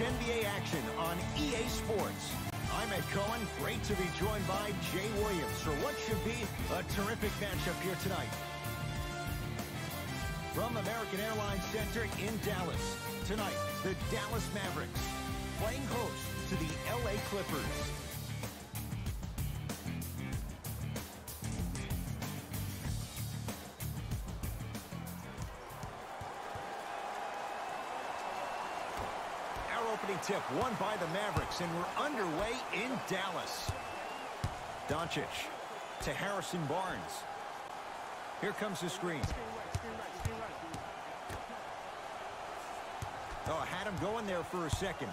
NBA action on EA Sports. I'm Ed Cohen. Great to be joined by Jay Williams for what should be a terrific matchup here tonight. From American Airlines Center in Dallas, tonight, the Dallas Mavericks playing host to the LA Clippers. Opening tip won by the Mavericks, and we're underway in Dallas. Doncic to Harrison Barnes. Here comes the screen. Oh, had him going there for a second.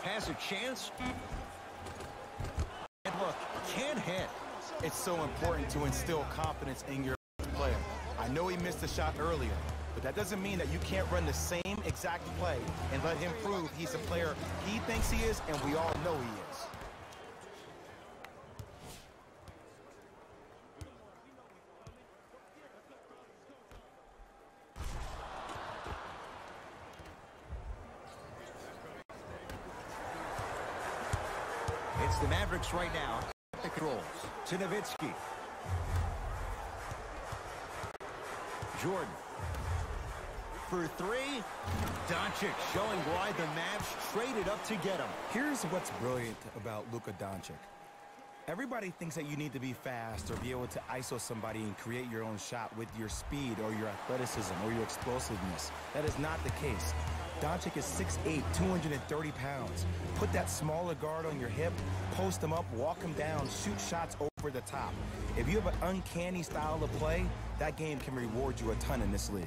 Has a chance. And look, can't hit. It's so important to instill confidence in your player. I know he missed a shot earlier, but that doesn't mean that you can't run the same exact play and let him prove he's a player he thinks he is, and we all know he is. It's the Mavericks right now. The controls to Nowitzki. Jordan. For three, Doncic showing why the Mavs traded up to get him. Here's what's brilliant about Luka Doncic. Everybody thinks that you need to be fast or be able to ISO somebody and create your own shot with your speed or your athleticism or your explosiveness. That is not the case. Doncic is 6'8", 230 pounds. Put that smaller guard on your hip, post him up, walk him down, shoot shots over the top. If you have an uncanny style of play, that game can reward you a ton in this league.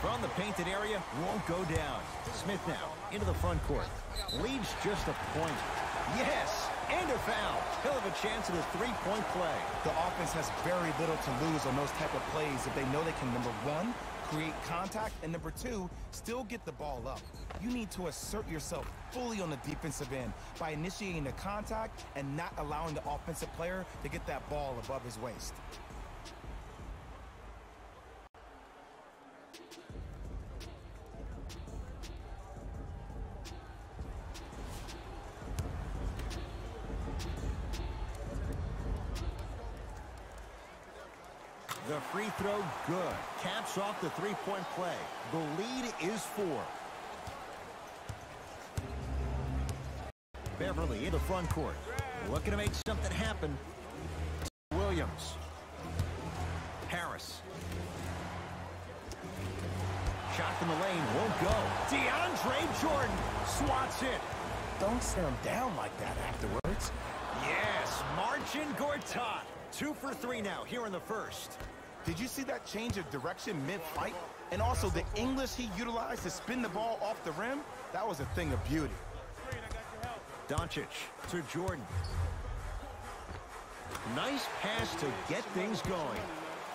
From the painted area, won't go down. Smith now into the front court. Leads just a point. Yes, and a foul. He'll have a chance at a three-point play. The offense has very little to lose on those type of plays if they know they can, number one, create contact, and number two, still get the ball up. You need to assert yourself fully on the defensive end by initiating the contact and not allowing the offensive player to get that ball above his waist. The free throw, good. Caps off the three-point play. The lead is 4. Beverly in the front court. Looking to make something happen. Williams. Harris. Shot from the lane, won't go. Deandre Jordan swats it. Don't stare him down like that afterwards. Yes, Marcin Gortat. 2 for 3 now here in the first. Did you see that change of direction mid-fight? And also the English he utilized to spin the ball off the rim? That was a thing of beauty. Doncic to Jordan. Nice pass to get things going.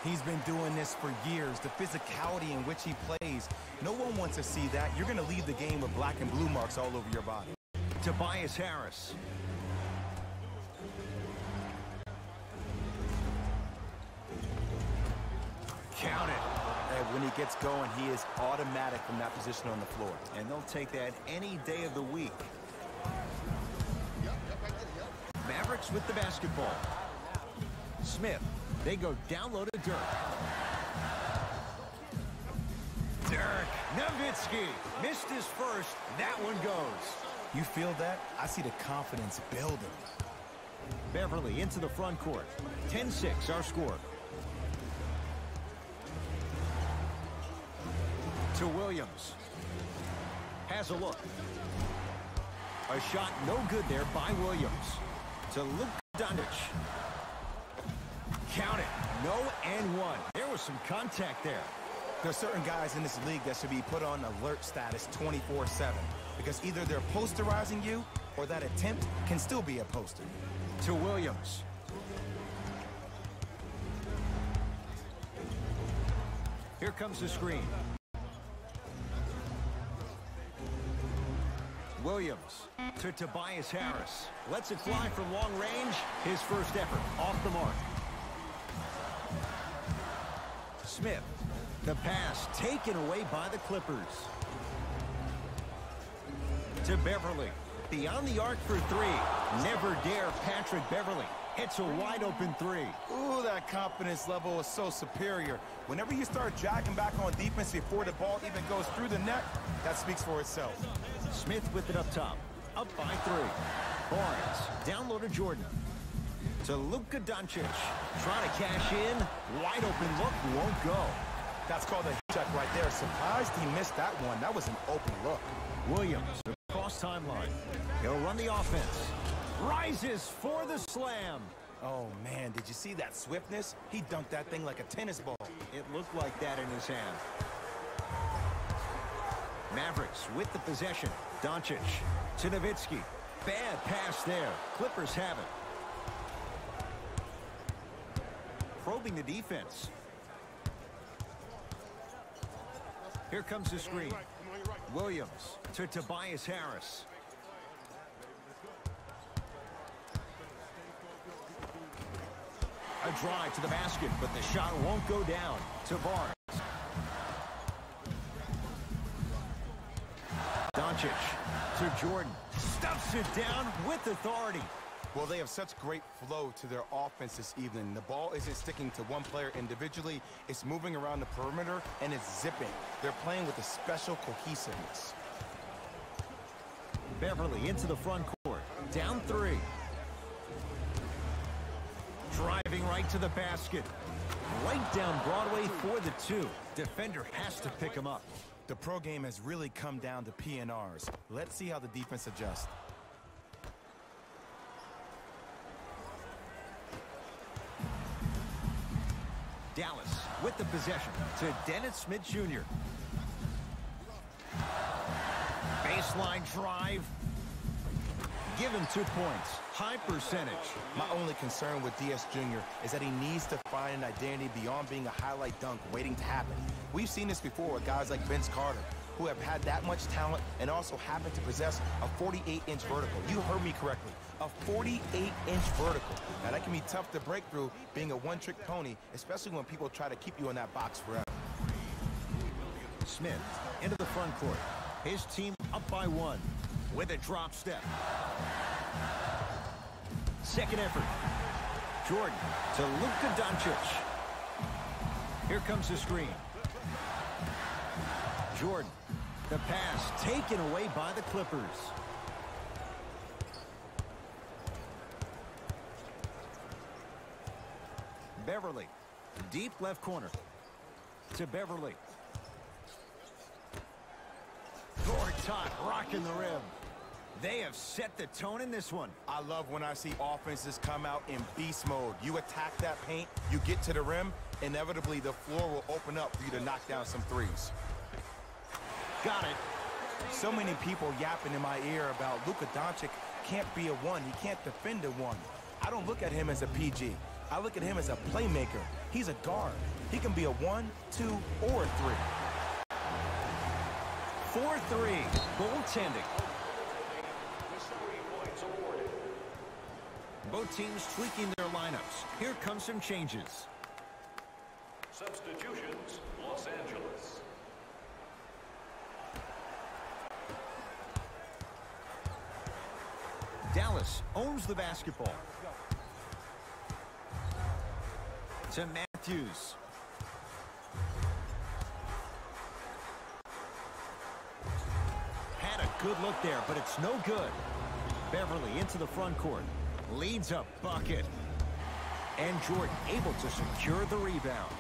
He's been doing this for years. The physicality in which he plays. No one wants to see that. You're going to leave the game with black and blue marks all over your body. Tobias Harris. Count it. And when he gets going, he is automatic from that position on the floor. And they'll take that any day of the week. Mavericks with the basketball. Smith. They go down low to Dirk. Dirk. Nowitzki. Missed his first. That one goes. You feel that? I see the confidence building. Beverly into the front court. 10-6 our score. To Williams. Has a look. A shot no good there by Williams. To Luka Doncic. Count it. No and one. There was some contact there. There are certain guys in this league that should be put on alert status 24/7 because either they're posterizing you or that attempt can still be a poster. To Williams. Here comes the screen. Williams to Tobias Harris. Lets it fly from long range. His first effort off the mark. Smith. The pass taken away by the Clippers. To Beverly. Beyond the arc for three. Never dare Patrick Beverly. It's a wide open three. Ooh, that confidence level is so superior. Whenever you start jogging back on defense before the ball even goes through the net, that speaks for itself. Smith with it up top. Up by three. Barnes down low to Jordan. To Luka Doncic. Trying to cash in. Wide open look. Won't go. That's called a check right there. Surprised he missed that one. That was an open look. Williams across timeline. He'll run the offense. Rises for the slam. Oh, man, did you see that swiftness? He dunked that thing like a tennis ball. It looked like that in his hand. Mavericks with the possession. Doncic to Nowitzki. Bad pass there. Clippers have it. Probing the defense. Here comes the screen. Williams to Tobias Harris. A drive to the basket, but the shot won't go down. To Barnes. Doncic to Jordan. Stuffs it down with authority. Well, they have such great flow to their offense this evening. The ball isn't sticking to one player individually. It's moving around the perimeter, and it's zipping. They're playing with a special cohesiveness. Beverly into the front court. Down three. Driving right to the basket. Right down Broadway for the two. Defender has to pick him up. The pro game has really come down to PNRs. Let's see how the defense adjusts. Dallas with the possession to Dennis Smith Jr. Baseline drive. Give him 2 points. High percentage. My only concern with DS Jr. is that he needs to find an identity beyond being a highlight dunk waiting to happen. We've seen this before with guys like Vince Carter, who have had that much talent and also happen to possess a 48-inch vertical. You heard me correctly. A 48-inch vertical. Now, that can be tough to break through being a one-trick pony, especially when people try to keep you in that box forever. Smith into the front court. His team up by one with a drop step. Second effort. Jordan to Luka Doncic. Here comes the screen. Jordan. The pass taken away by the Clippers. Beverly. Deep left corner. To Beverly. Gortat rocking the rim. They have set the tone in this one. I love when I see offenses come out in beast mode. You attack that paint, you get to the rim, inevitably the floor will open up for you to knock down some threes. Got it. So many people yapping in my ear about Luka Doncic can't be a one. He can't defend a one. I don't look at him as a PG. I look at him as a playmaker. He's a guard. He can be a 1, 2, or a 3. 4-3. Goaltending. Both teams tweaking their lineups. Here come some changes. Substitutions, Los Angeles. Dallas owns the basketball. To Matthews. Had a good look there, but it's no good. Beverly into the front court. Leads a bucket. And Jordan able to secure the rebound.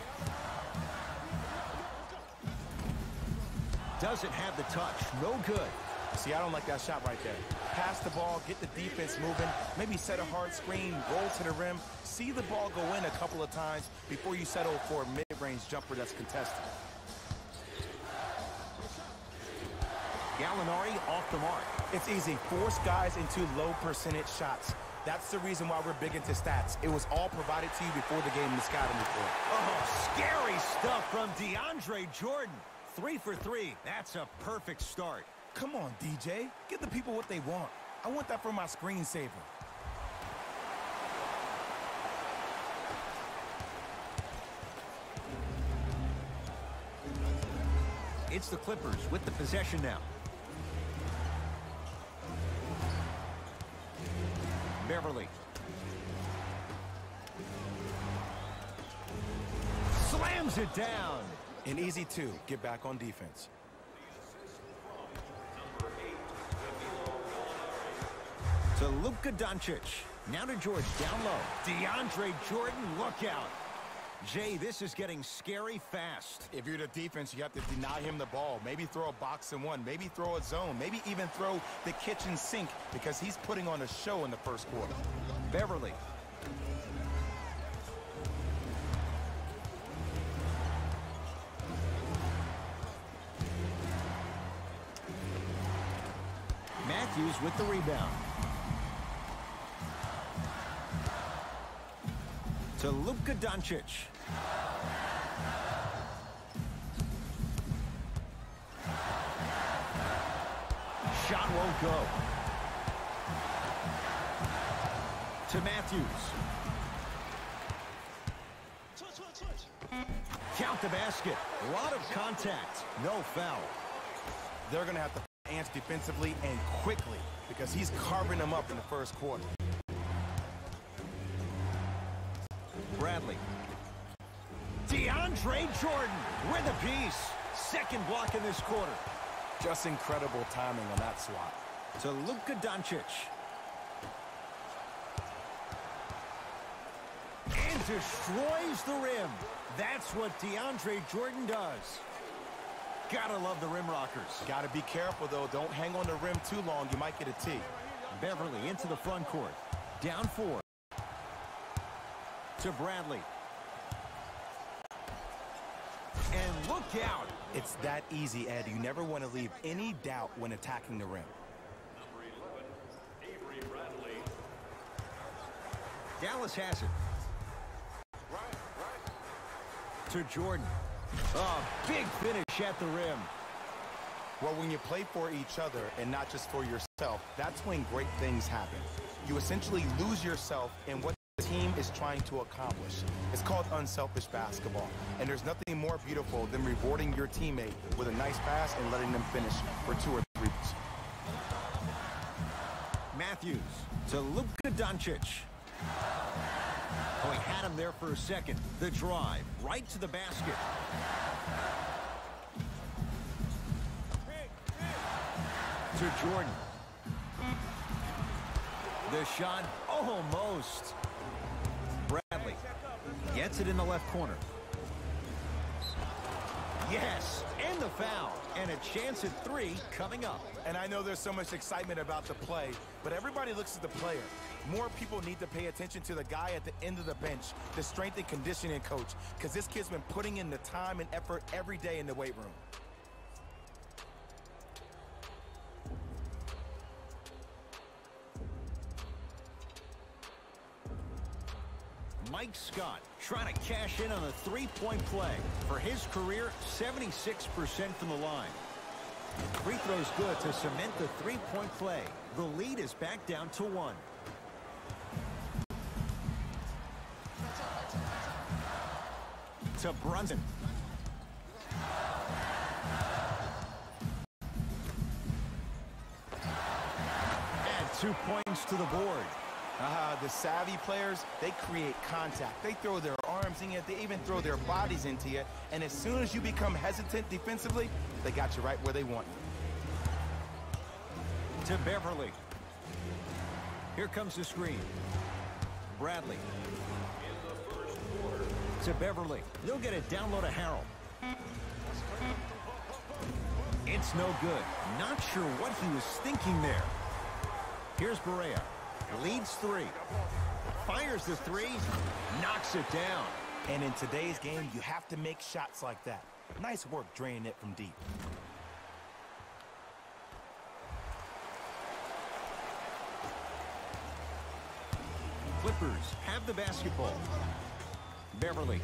Doesn't have the touch. No good. See, I don't like that shot right there. Pass the ball, get the defense moving, maybe set a hard screen, roll to the rim, see the ball go in a couple of times before you settle for a mid-range jumper that's contested. Gallinari off the mark. It's easy. Force guys into low percentage shots. That's the reason why we're big into stats. It was all provided to you before the game in the scouting report. Oh, scary stuff from Deandre Jordan. 3 for 3. That's a perfect start. Come on, DJ. Give the people what they want. I want that for my screensaver. It's the Clippers with the possession now. Beverly. Slams it down. An easy two. Get back on defense. To Luka Doncic. Now to George down low. DeAndre Jordan, look out. Jay, this is getting scary fast. If you're the defense, you have to deny him the ball. Maybe throw a box and one. Maybe throw a zone. Maybe even throw the kitchen sink because he's putting on a show in the first quarter. Beverly. Matthews with the rebound. To Luka Doncic. Shot won't go. To Matthews. Count the basket. A lot of contact. No foul. They're going to have to answer defensively and quickly because he's carving them up in the first quarter. Bradley. DeAndre Jordan with a piece. Second block in this quarter. Just incredible timing on that swat. To Luka Doncic. And destroys the rim. That's what DeAndre Jordan does. Gotta love the rim rockers. Gotta be careful, though. Don't hang on the rim too long. You might get a tee. Beverly into the front court. Down 4. To Bradley. And look out. It's that easy, Ed. You never want to leave any doubt when attacking the rim. Number 11, Avery Bradley. Dallas has it. To Jordan. Oh, big finish at the rim. Well, when you play for each other and not just for yourself, that's when great things happen. You essentially lose yourself in what the team is trying to accomplish. It's called unselfish basketball, and there's nothing more beautiful than rewarding your teammate with a nice pass and letting them finish for 2 or 3. Matthews to Luka Doncic. Oh, he had him there for a second. The drive right to the basket. To Jordan. The shot almost. Bradley gets it in the left corner. Yes, and the foul. And a chance at 3 coming up. And I know there's so much excitement about the play, but everybody looks at the player. More people need to pay attention to the guy at the end of the bench, the strength and conditioning coach, because this kid's been putting in the time and effort every day in the weight room. Mike Scott trying to cash in on a three-point play. For his career, 76% from the line. Free throw's good to cement the three-point play. The lead is back down to 1. To Brunson. And 2 points to the board. The savvy players, they create contact. They throw their arms in you. They even throw their bodies into you. And as soon as you become hesitant defensively, they got you right where they want you. To Beverly. Here comes the screen. Bradley. To Beverly. They'll get it down low to Harrell. It's no good. Not sure what he was thinking there. Here's Barea. Leads 3. Fires the 3. Knocks it down. And in today's game, you have to make shots like that. Nice work draining it from deep. Clippers have the basketball. Beverly.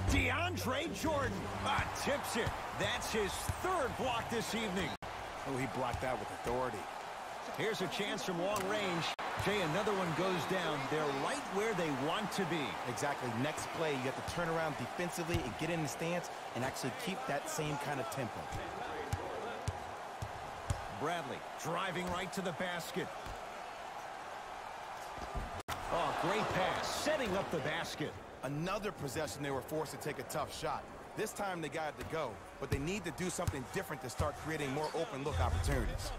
DeAndre Jordan tips it. That's his 3rd block this evening. Oh, he blocked that with authority. Here's a chance from long range. Jay, another one goes down. They're right where they want to be. Exactly. Next play, you have to turn around defensively and get in the stance and actually keep that same kind of tempo. Bradley driving right to the basket. Oh, great pass, setting up the basket. Another possession they were forced to take a tough shot. This time they got it to go, but they need to do something different to start creating more open look opportunities.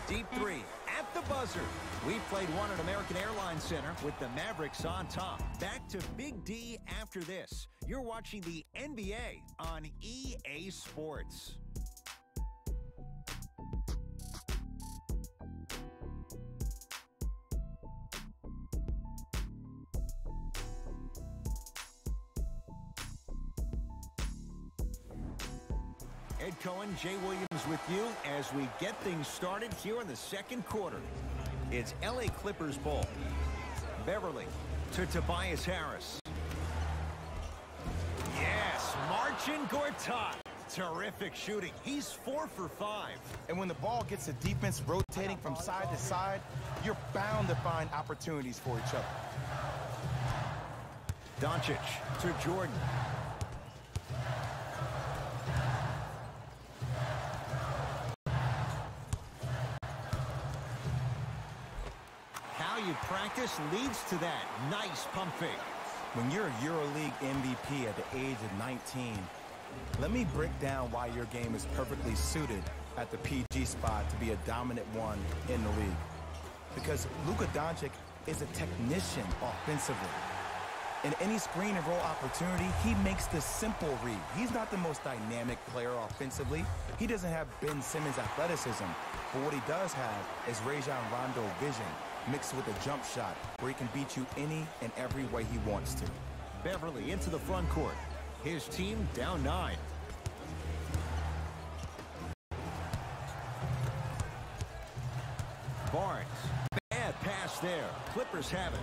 Deep three at the buzzer. We played one at American Airlines Center with the Mavericks on top. Back to Big D after this. You're watching the NBA on EA Sports. Ed Cohen, Jay Williams with you as we get things started here in the second quarter. It's LA Clippers ball. Beverly to Tobias Harris. Yes, Marcin Gortat. Terrific shooting. He's 4 for 5. And when the ball gets the defense rotating from side to side, you're bound to find opportunities for each other. Doncic to Jordan. How you practice leads to that. Nice pump fake. When you're a EuroLeague MVP at the age of 19, let me break down why your game is perfectly suited at the PG spot to be a dominant one in the league. Because Luka Doncic is a technician offensively. In any screen and roll opportunity, he makes the simple read. He's not the most dynamic player offensively. He doesn't have Ben Simmons' athleticism. But what he does have is Rajon Rondo vision mixed with a jump shot where he can beat you any and every way he wants to. Beverly into the front court. His team down 9. Barnes. Bad pass there. Clippers have it.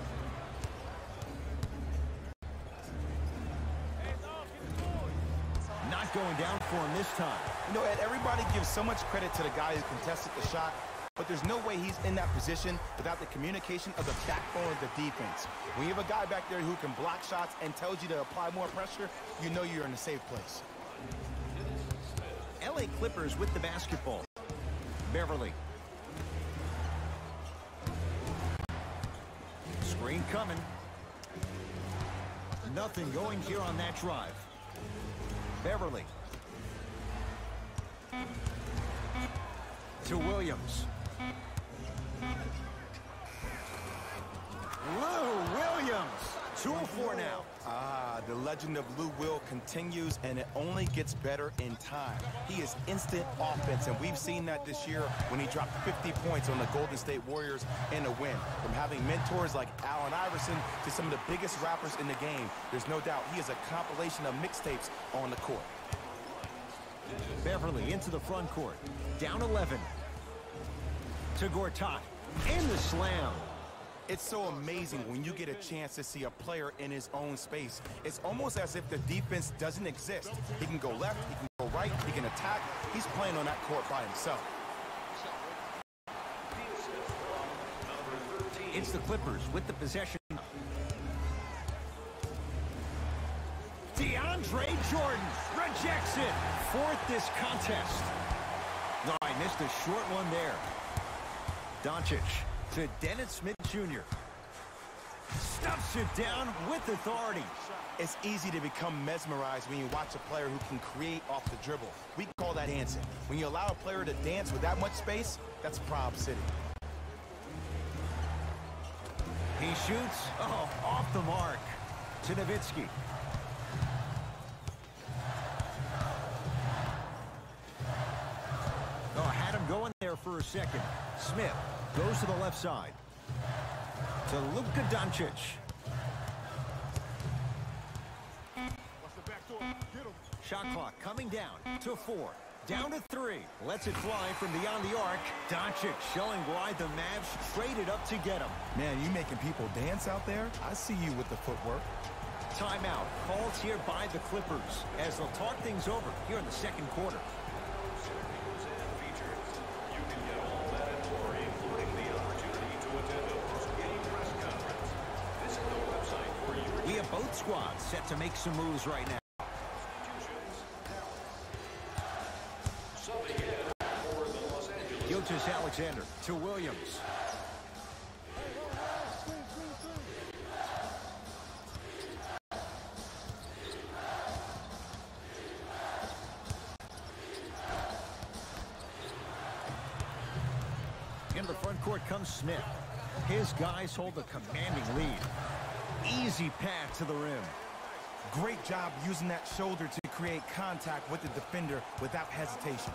Not going down for him this time. You know, Ed, everybody gives so much credit to the guy who contested the shot, but there's no way he's in that position without the communication of the backbone of the defense. When you have a guy back there who can block shots and tells you to apply more pressure, you know you're in a safe place. LA Clippers with the basketball. Beverly. Screen coming. Nothing going here on that drive. Beverly. To Williams. Lou Williams. 2-4 now. The legend of Lou Will continues, and it only gets better in time. He is instant offense, and we've seen that this year when he dropped 50 points on the Golden State Warriors in a win. From having mentors like Allen Iverson to some of the biggest rappers in the game, there's no doubt he is a compilation of mixtapes on the court. Beverly into the front court. Down 11. To Gortat. And the slam. It's so amazing when you get a chance to see a player in his own space. It's almost as if the defense doesn't exist. He can go left, he can go right, he can attack. He's playing on that court by himself. It's the Clippers with the possession. Deandre Jordan rejects it. 4th this contest. No, I missed a short one there. Doncic to Dennis Smith Jr. Stuffs it down with authority. It's easy to become mesmerized when you watch a player who can create off the dribble. We call that dancing. When you allow a player to dance with that much space, that's Prob City. He shoots. Oh, off the mark. To Nowitzki. Oh, had him going there for a second. Smith goes to the left side. To Luka Doncic. Shot clock coming down to 4. Down to 3. Lets it fly from beyond the arc. Doncic showing why the Mavs traded up to get him. Man, you making people dance out there? I see you with the footwork. Timeout called here by the Clippers as they'll talk things over here in the second quarter. You can get all that and more, including the opportunity to attend a post-game press conference. Visit the website for your... We have both squads set to make some moves right now. Subbing in for the Los Angeles. Gilgeous-Alexander to Williams. In the front court comes Smith. His guys hold a commanding lead. Easy path to the rim. Great job using that shoulder to create contact with the defender without hesitation.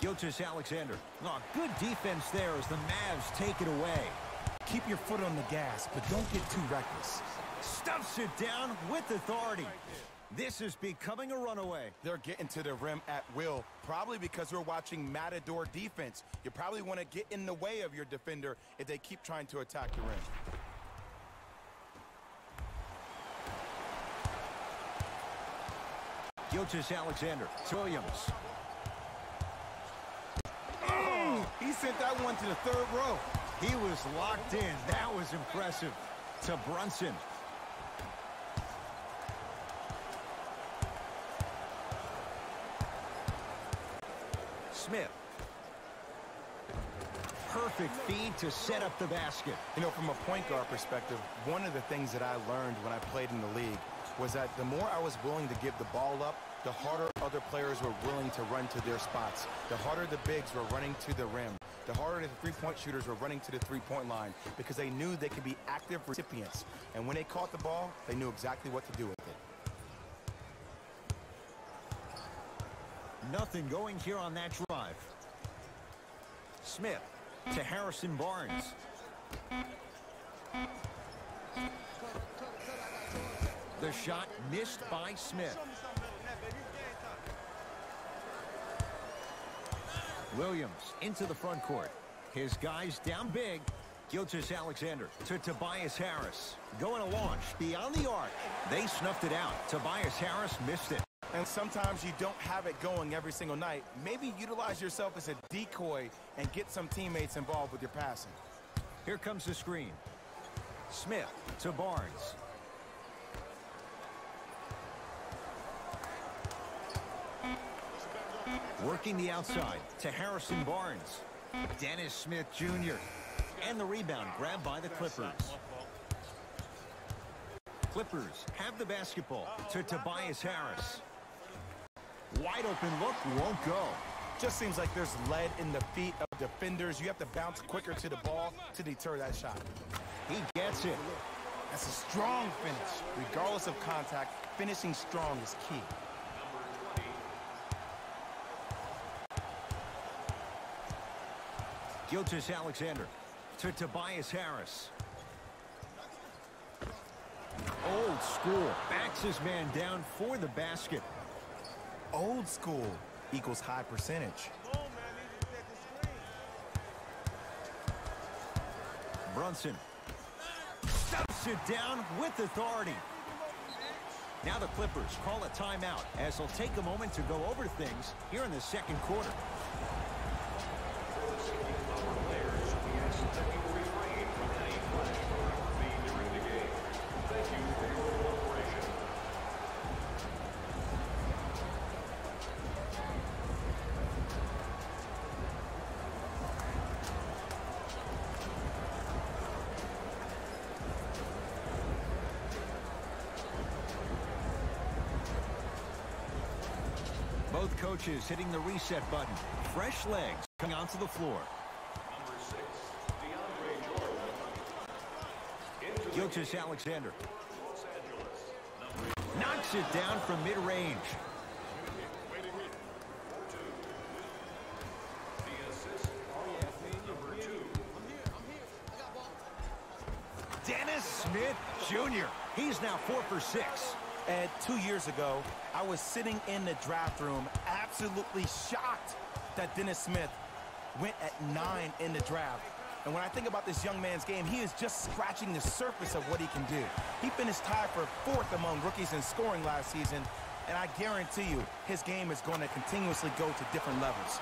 Gilgeous-Alexander. Oh, good defense there as the Mavs take it away. Keep your foot on the gas, but don't get too reckless. Stuffs it down with authority. This is becoming a runaway. They're getting to the rim at will, probably because we're watching Matador defense. You probably want to get in the way of your defender if they keep trying to attack the rim. Gilgeous-Alexander, Williams. Oh, he sent that one to the third row. He was locked in. That was impressive. To Brunson. Smith. Perfect feed to set up the basket. You know, from a point guard perspective, one of the things that I learned when I played in the league was that the more I was willing to give the ball up, the harder other players were willing to run to their spots. The harder the bigs were running to the rim. The harder the three-point shooters were running to the three-point line because they knew they could be active recipients. And when they caught the ball, they knew exactly what to do with it. Nothing going here on that drive. Smith to Harrison Barnes. The shot missed by Smith. Williams into the front court. His guys down big. Gilgeous-Alexander to Tobias Harris. Going to launch beyond the arc. They snuffed it out. Tobias Harris missed it. And sometimes you don't have it going every single night. Maybe utilize yourself as a decoy and get some teammates involved with your passing. Here comes the screen. Smith to Barnes. Working the outside to Harrison Barnes. Dennis Smith Jr. And the rebound grabbed by the Clippers. Clippers have the basketball to Tobias Harris. Wide open look, won't go. Just seems like there's lead in the feet of defenders. You have to bounce quicker to the ball to deter that shot. He gets it. That's a strong finish. Regardless of contact, finishing strong is key. Gilgeous-Alexander to Tobias Harris. Old school. Backs his man down for the basket. Old school equals high percentage. Brunson stuffs it down with authority. Now the Clippers call a timeout as they'll take a moment to go over things here in the second quarter. Both coaches hitting the reset button. Fresh legs coming onto the floor. Number 6, Deandre Jordan. Gilgeous-Alexander Los Angeles. knocks it down from mid-range. The assist. Number 2. Dennis Smith Jr. He's now 4 for 6. Ed, 2 years ago, I was sitting in the draft room absolutely shocked that Dennis Smith went at 9 in the draft. And when I think about this young man's game, he is just scratching the surface of what he can do. He finished tied for 4th among rookies in scoring last season, and I guarantee you his game is going to continuously go to different levels.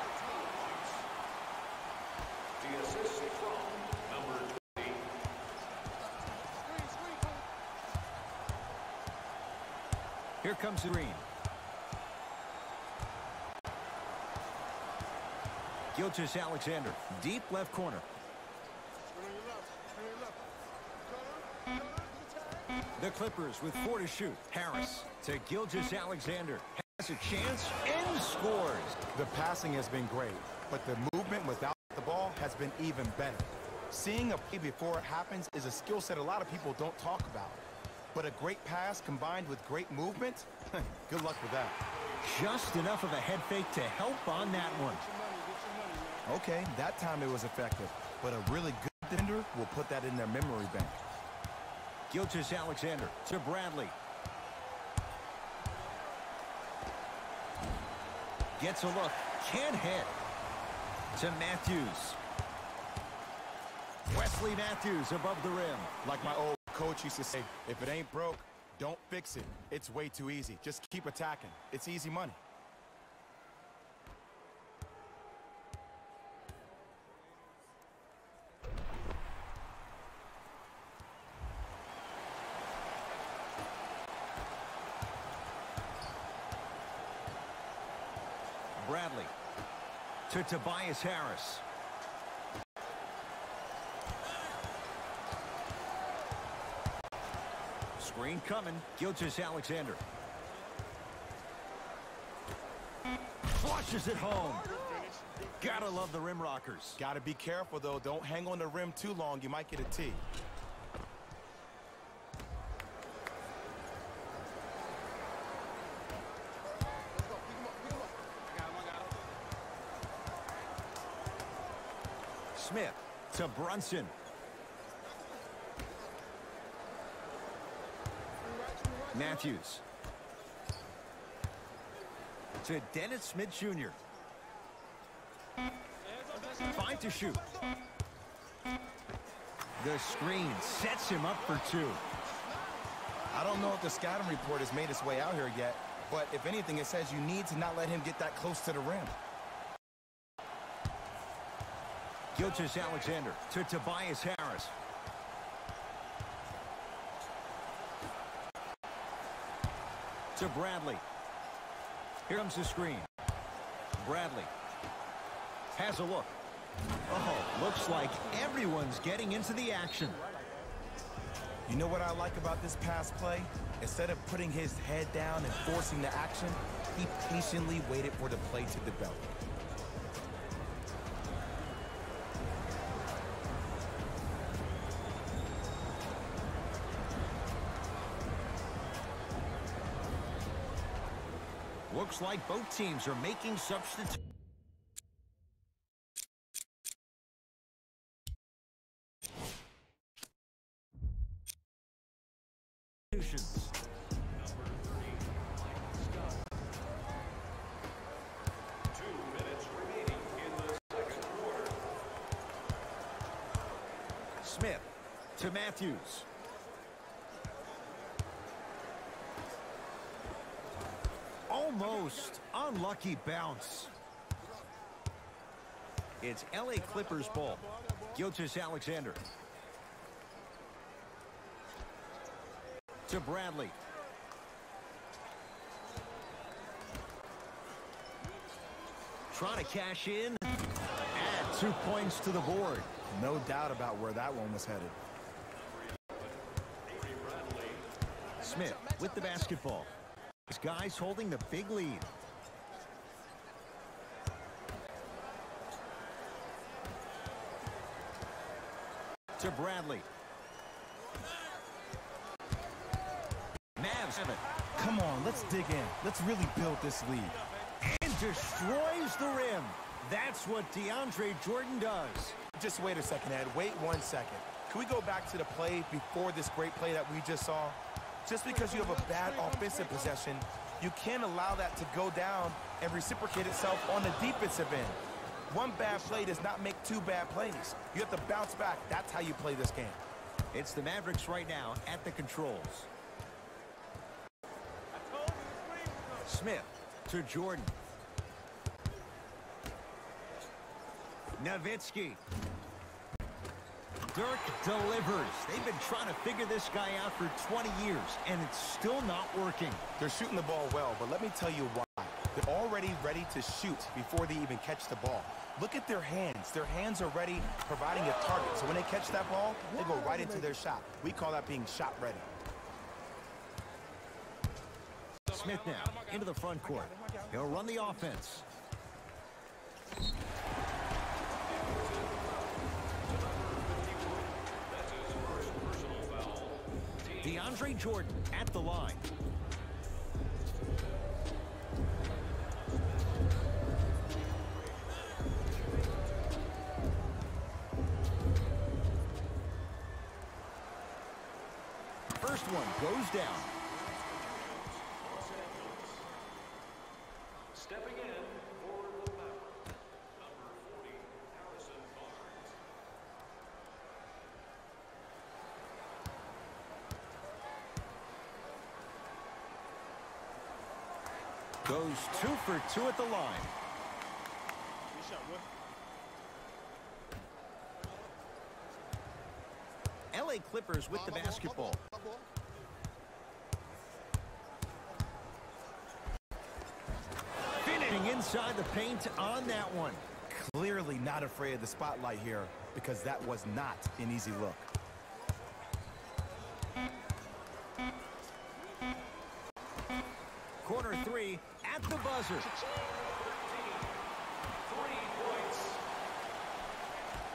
The assist from number 20. Here comes the green. Gilgeous-Alexander, deep left corner. The Clippers with 4 to shoot. Harris to Gilgeous-Alexander. Has a chance and scores. The passing has been great, but the movement without the ball has been even better. Seeing a play before it happens is a skill set a lot of people don't talk about. But a great pass combined with great movement, good luck with that. Just enough of a head fake to help on that one. Okay, that time it was effective, but a really good defender will put that in their memory bank. Gilgeous-Alexander to Bradley. Gets a look, can't hit. To Matthews. Wesley Matthews above the rim. Like my old coach used to say, if it ain't broke, don't fix it. It's way too easy. Just keep attacking. It's easy money. Bradley to Tobias Harris. Screen coming. Gilgeous-Alexander. Flushes it home. Gotta love the rim rockers. Gotta be careful, though. Don't hang on the rim too long. You might get a tee. Smith to Brunson. Matthews to Dennis Smith Jr. 5 to shoot. The screen sets him up for 2. I don't know if the scouting report has made its way out here yet, but if anything, it says you need to not let him get that close to the rim. Gilgeous-Alexander to Tobias Harris. To Bradley. Here comes the screen. Bradley has a look. Oh, looks like everyone's getting into the action. You know what I like about this pass play? Instead of putting his head down and forcing the action, he patiently waited for the play to develop. Looks like both teams are making substitutions. Number 30, Scott. 2 minutes remaining in the second quarter. Smith to Matthews. Almost unlucky bounce. It's LA Clippers ball. Gilgeous-Alexander to Bradley. Trying to cash in. Add 2 points to the board. No doubt about where that one was headed. Smith with the basketball. These guys holding the big lead. To Bradley. Mavs have it. Come on, let's dig in. Let's really build this lead. And destroys the rim. That's what Deandre Jordan does. Just wait a second, Ed. Wait 1 second. Can we go back to the play before this great play that we just saw? Just because you have a bad offensive possession, you can't allow that to go down and reciprocate itself on the defensive end. One bad play does not make two bad plays. You have to bounce back. That's how you play this game. It's the Mavericks right now at the controls. Smith to Jordan. Nowitzki. Dirk delivers. They've been trying to figure this guy out for 20 years, and it's still not working. They're shooting the ball well, but let me tell you why. They're already ready to shoot before they even catch the ball. Look at their hands. Their hands are ready, providing a target. So when they catch that ball, they go right into their shot. We call that being shot ready. Smith now into the front court. He'll run the offense. Deandre Jordan at the line. First one goes down. Stepping in for the Mavericks, number 40, Harrison Barnes. Goes 2 for 2 at the line. LA Clippers with the basketball. Finishing inside the paint on that one. Clearly not afraid of the spotlight here because that was not an easy look. Corner 3 at the buzzer. 3 points.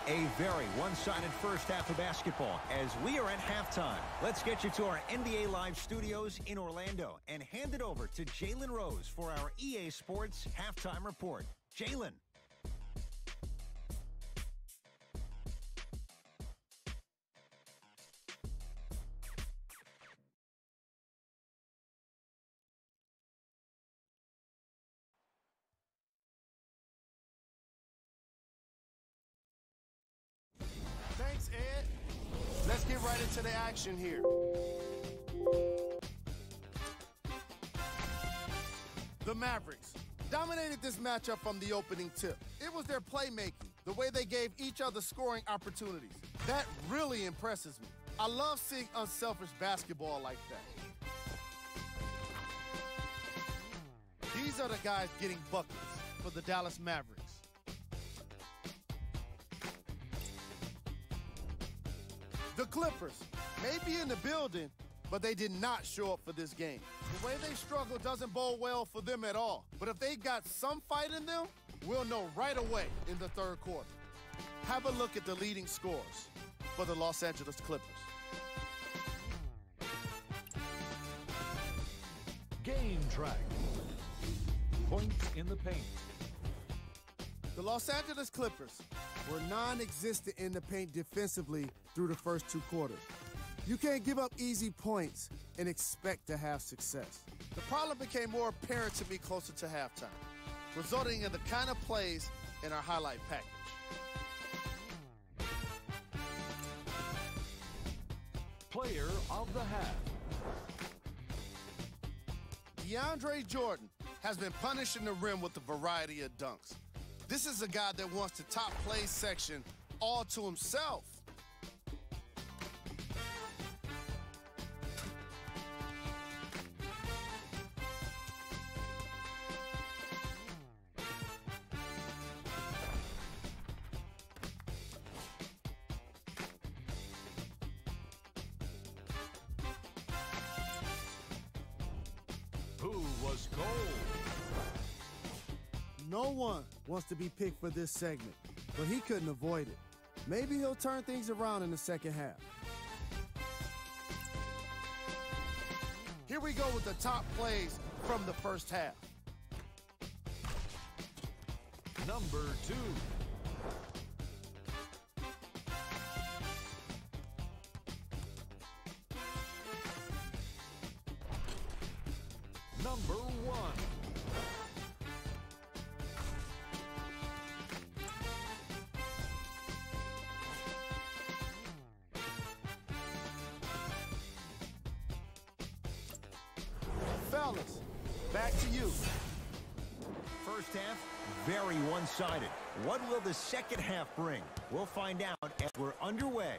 A very one-sided first half of basketball as we are at halftime. Let's get you to our NBA Live studios in Orlando and hand it over to Jalen Rose for our EA Sports halftime report. Jalen. Thanks, Ed. Let's get right into the action here. The Mavericks dominated this matchup from the opening tip. It was their playmaking, the way they gave each other scoring opportunities. That really impresses me. I love seeing unselfish basketball like that. These are the guys getting buckets for the Dallas Mavericks. The Clippers may be in the building, but they did not show up for this game. The way they struggle doesn't bode well for them at all. But if they got some fight in them, we'll know right away in the third quarter. Have a look at the leading scores for the Los Angeles Clippers. Game track. Points in the paint. The Los Angeles Clippers were non-existent in the paint defensively through the first 2 quarters. You can't give up easy points and expect to have success. The problem became more apparent to me closer to halftime, resulting in the kind of plays in our highlight package. Player of the half. Deandre Jordan has been punishing the rim with a variety of dunks. This is a guy that wants the top play section all to himself. Who was gold? No one wants to be picked for this segment, but he couldn't avoid it. Maybe he'll turn things around in the second half. Here we go with the top plays from the first half. Number 2. Number 1. foul-less. Back to you. First half, very one-sided. What will the second half bring? We'll find out as we're underway.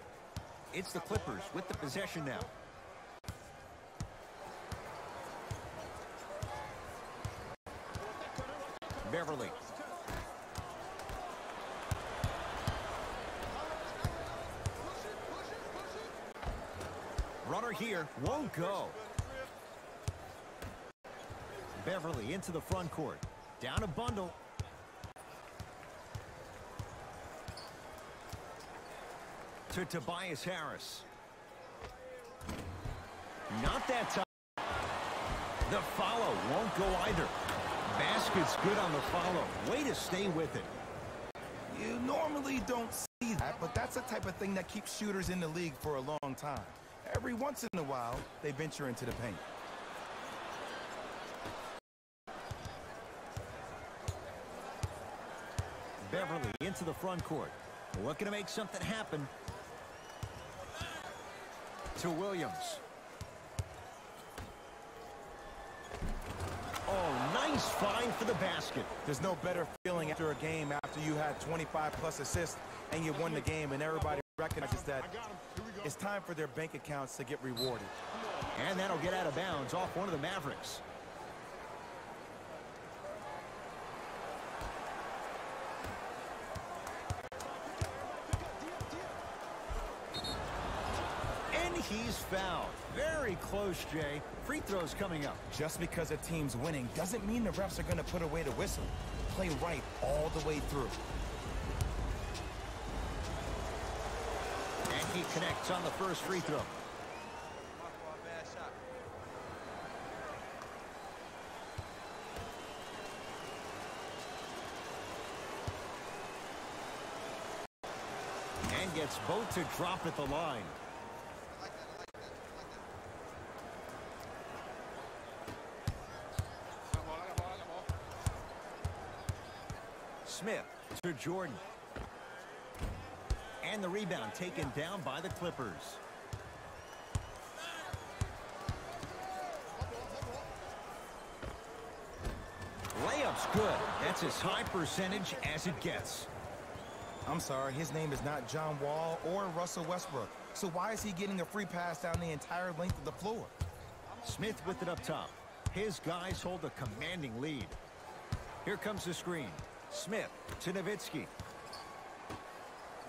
It's the Clippers with the possession now. Beverly. Runner here, won't go. Beverly into the front court. Down a bundle. To Tobias Harris. Not that time. The follow won't go either. Basket's good on the follow. Way to stay with it. You normally don't see that, but that's the type of thing that keeps shooters in the league for a long time. Every once in a while, they venture into the paint. Beverly into the front court. Looking to make something happen. To Williams. Oh, nice find for the basket. There's no better feeling after a game after you had 25-plus assists and you won the game and everybody recognizes that it's time for their bank accounts to get rewarded. And that'll get out of bounds off one of the Mavericks. And he's fouled. Very close, Jay. Free throws coming up. Just because a team's winning doesn't mean the refs are going to put away the whistle. Play right all the way through. And he connects on the first free throw. And gets both to drop at the line. Smith to Jordan. And the rebound taken down by the Clippers. Layup's good. That's as high percentage as it gets. I'm sorry, his name is not John Wall or Russell Westbrook. So why is he getting a free pass down the entire length of the floor? Smith with it up top. His guys hold a commanding lead. Here comes the screen. Smith to Nowitzki.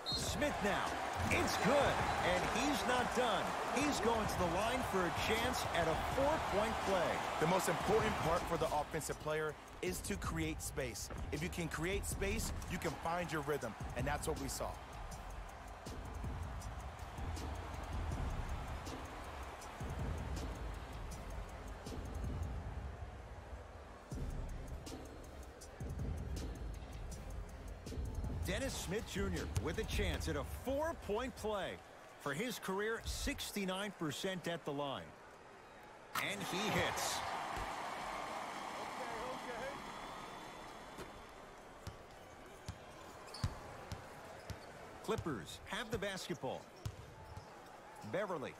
Smith now. It's good. And he's not done. He's going to the line for a chance at a 4-point play. The most important part for the offensive player is to create space. If you can create space, you can find your rhythm. And that's what we saw. Dennis Smith Jr. with a chance at a 4-point play. For his career, 69% at the line. And he hits. Clippers have the basketball. Beverly.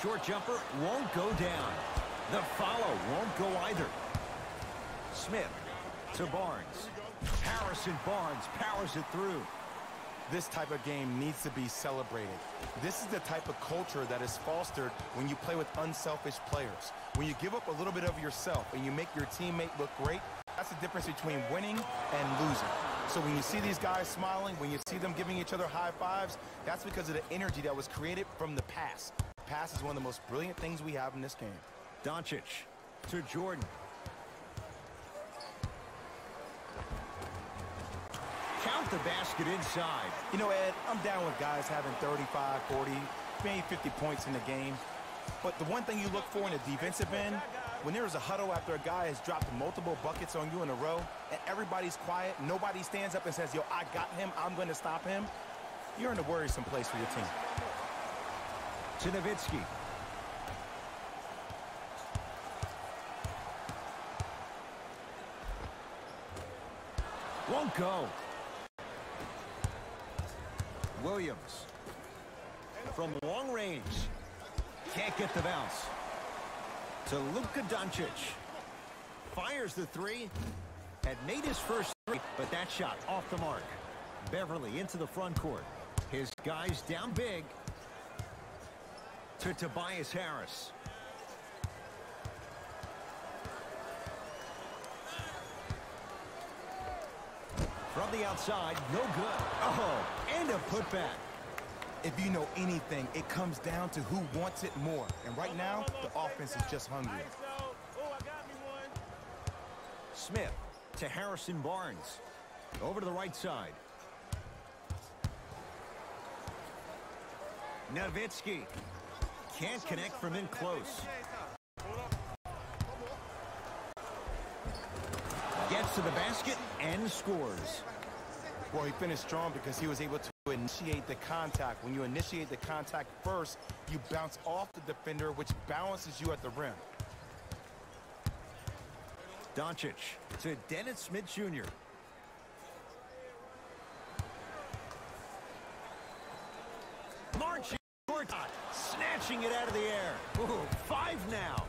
Short jumper won't go down. The follow won't go either. Smith to Barnes. Harrison Barnes powers it through. This type of game needs to be celebrated. This is the type of culture that is fostered when you play with unselfish players. When you give up a little bit of yourself and you make your teammate look great, that's the difference between winning and losing. So when you see these guys smiling, when you see them giving each other high fives, that's because of the energy that was created from the pass. Pass is one of the most brilliant things we have in this game. Doncic to Jordan. Count the basket inside. You know, Ed, I'm down with guys having 35, 40, maybe 50 points in the game. But the one thing you look for in the defensive end, when there's a huddle after a guy has dropped multiple buckets on you in a row, and everybody's quiet, nobody stands up and says, yo, I got him, I'm going to stop him, you're in a worrisome place for your team. To Nowitzki. Won't go. Williams from long range. Can't get the bounce. To Luka Doncic. Fires the three. Had made his first three, but that shot off the mark. Beverly into the front court. His guys down big. To Tobias Harris. From the outside, no good. Oh, and a putback. If you know anything, it comes down to who wants it more. And right now, the offense is just hungry. Smith to Harrison Barnes. Over to the right side. Nowitzki. Can't connect from in close. Gets to the basket and scores. Well, he finished strong because he was able to initiate the contact. When you initiate the contact first, you bounce off the defender, which balances you at the rim. Doncic to Dennis Smith Jr. Marching court, snatching it out of the air. Ooh, 5 now.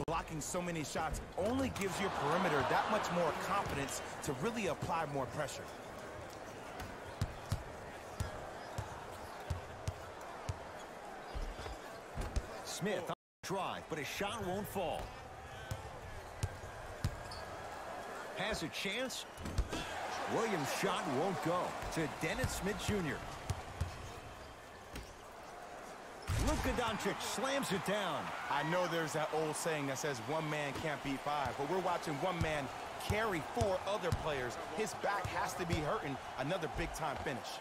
Blocking so many shots only gives your perimeter that much more confidence to really apply more pressure. Smith on the drive, but his shot won't fall. Has a chance. Williams' shot won't go. To Dennis Smith Jr. Luka Doncic slams it down. I know there's that old saying that says one man can't beat 5, but we're watching one man carry 4 other players. His back has to be hurting. Another big-time finish.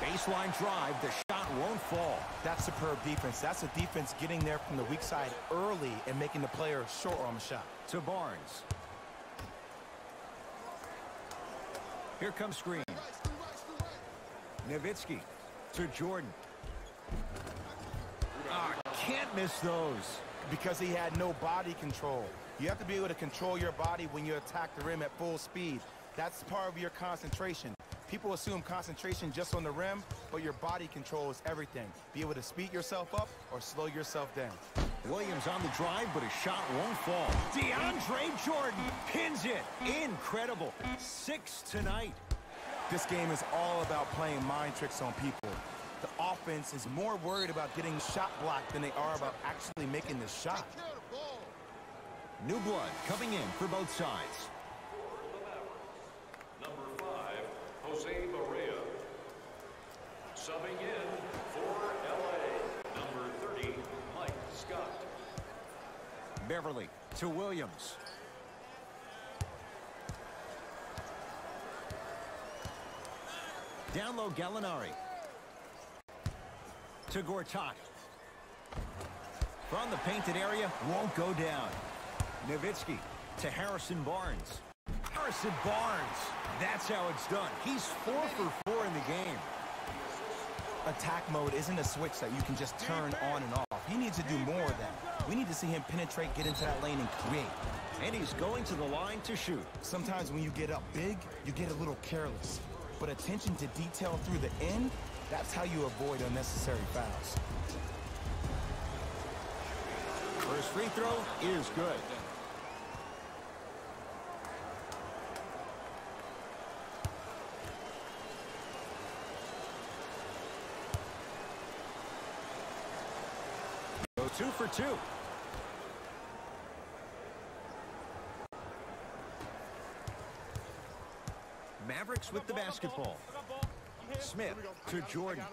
Baseline drive, the shot won't fall. That's superb defense. That's a defense getting there from the weak side early and making the player short on the shot. To Barnes. Here comes screen. Nowitzki to Jordan. Can't miss those. Because he had no body control. You have to be able to control your body when you attack the rim at full speed. That's part of your concentration. People assume concentration just on the rim, but your body control is everything. Be able to speed yourself up or slow yourself down. Williams on the drive, but his shot won't fall. Deandre Jordan pins it. Incredible. 6 tonight. This game is all about playing mind tricks on people. The offense is more worried about getting shot blocked than they are about actually making the shot. New blood coming in for both sides. Number 5, Jose Barea. Subbing in for LA, number 30, Mike Scott. Beverly to Williams. Down low, Gallinari. To Gortat. From the painted area, won't go down. Nowitzki to Harrison Barnes. Harrison Barnes. That's how it's done. He's 4 for 4 in the game. Attack mode isn't a switch that you can just turn on and off. He needs to do more of that. We need to see him penetrate, get into that lane, and create. And he's going to the line to shoot. Sometimes when you get up big, you get a little careless. But attention to detail through the end, that's how you avoid unnecessary fouls. First free throw is good. Go 2 for 2. Mavericks with the basketball. Smith to Jordan.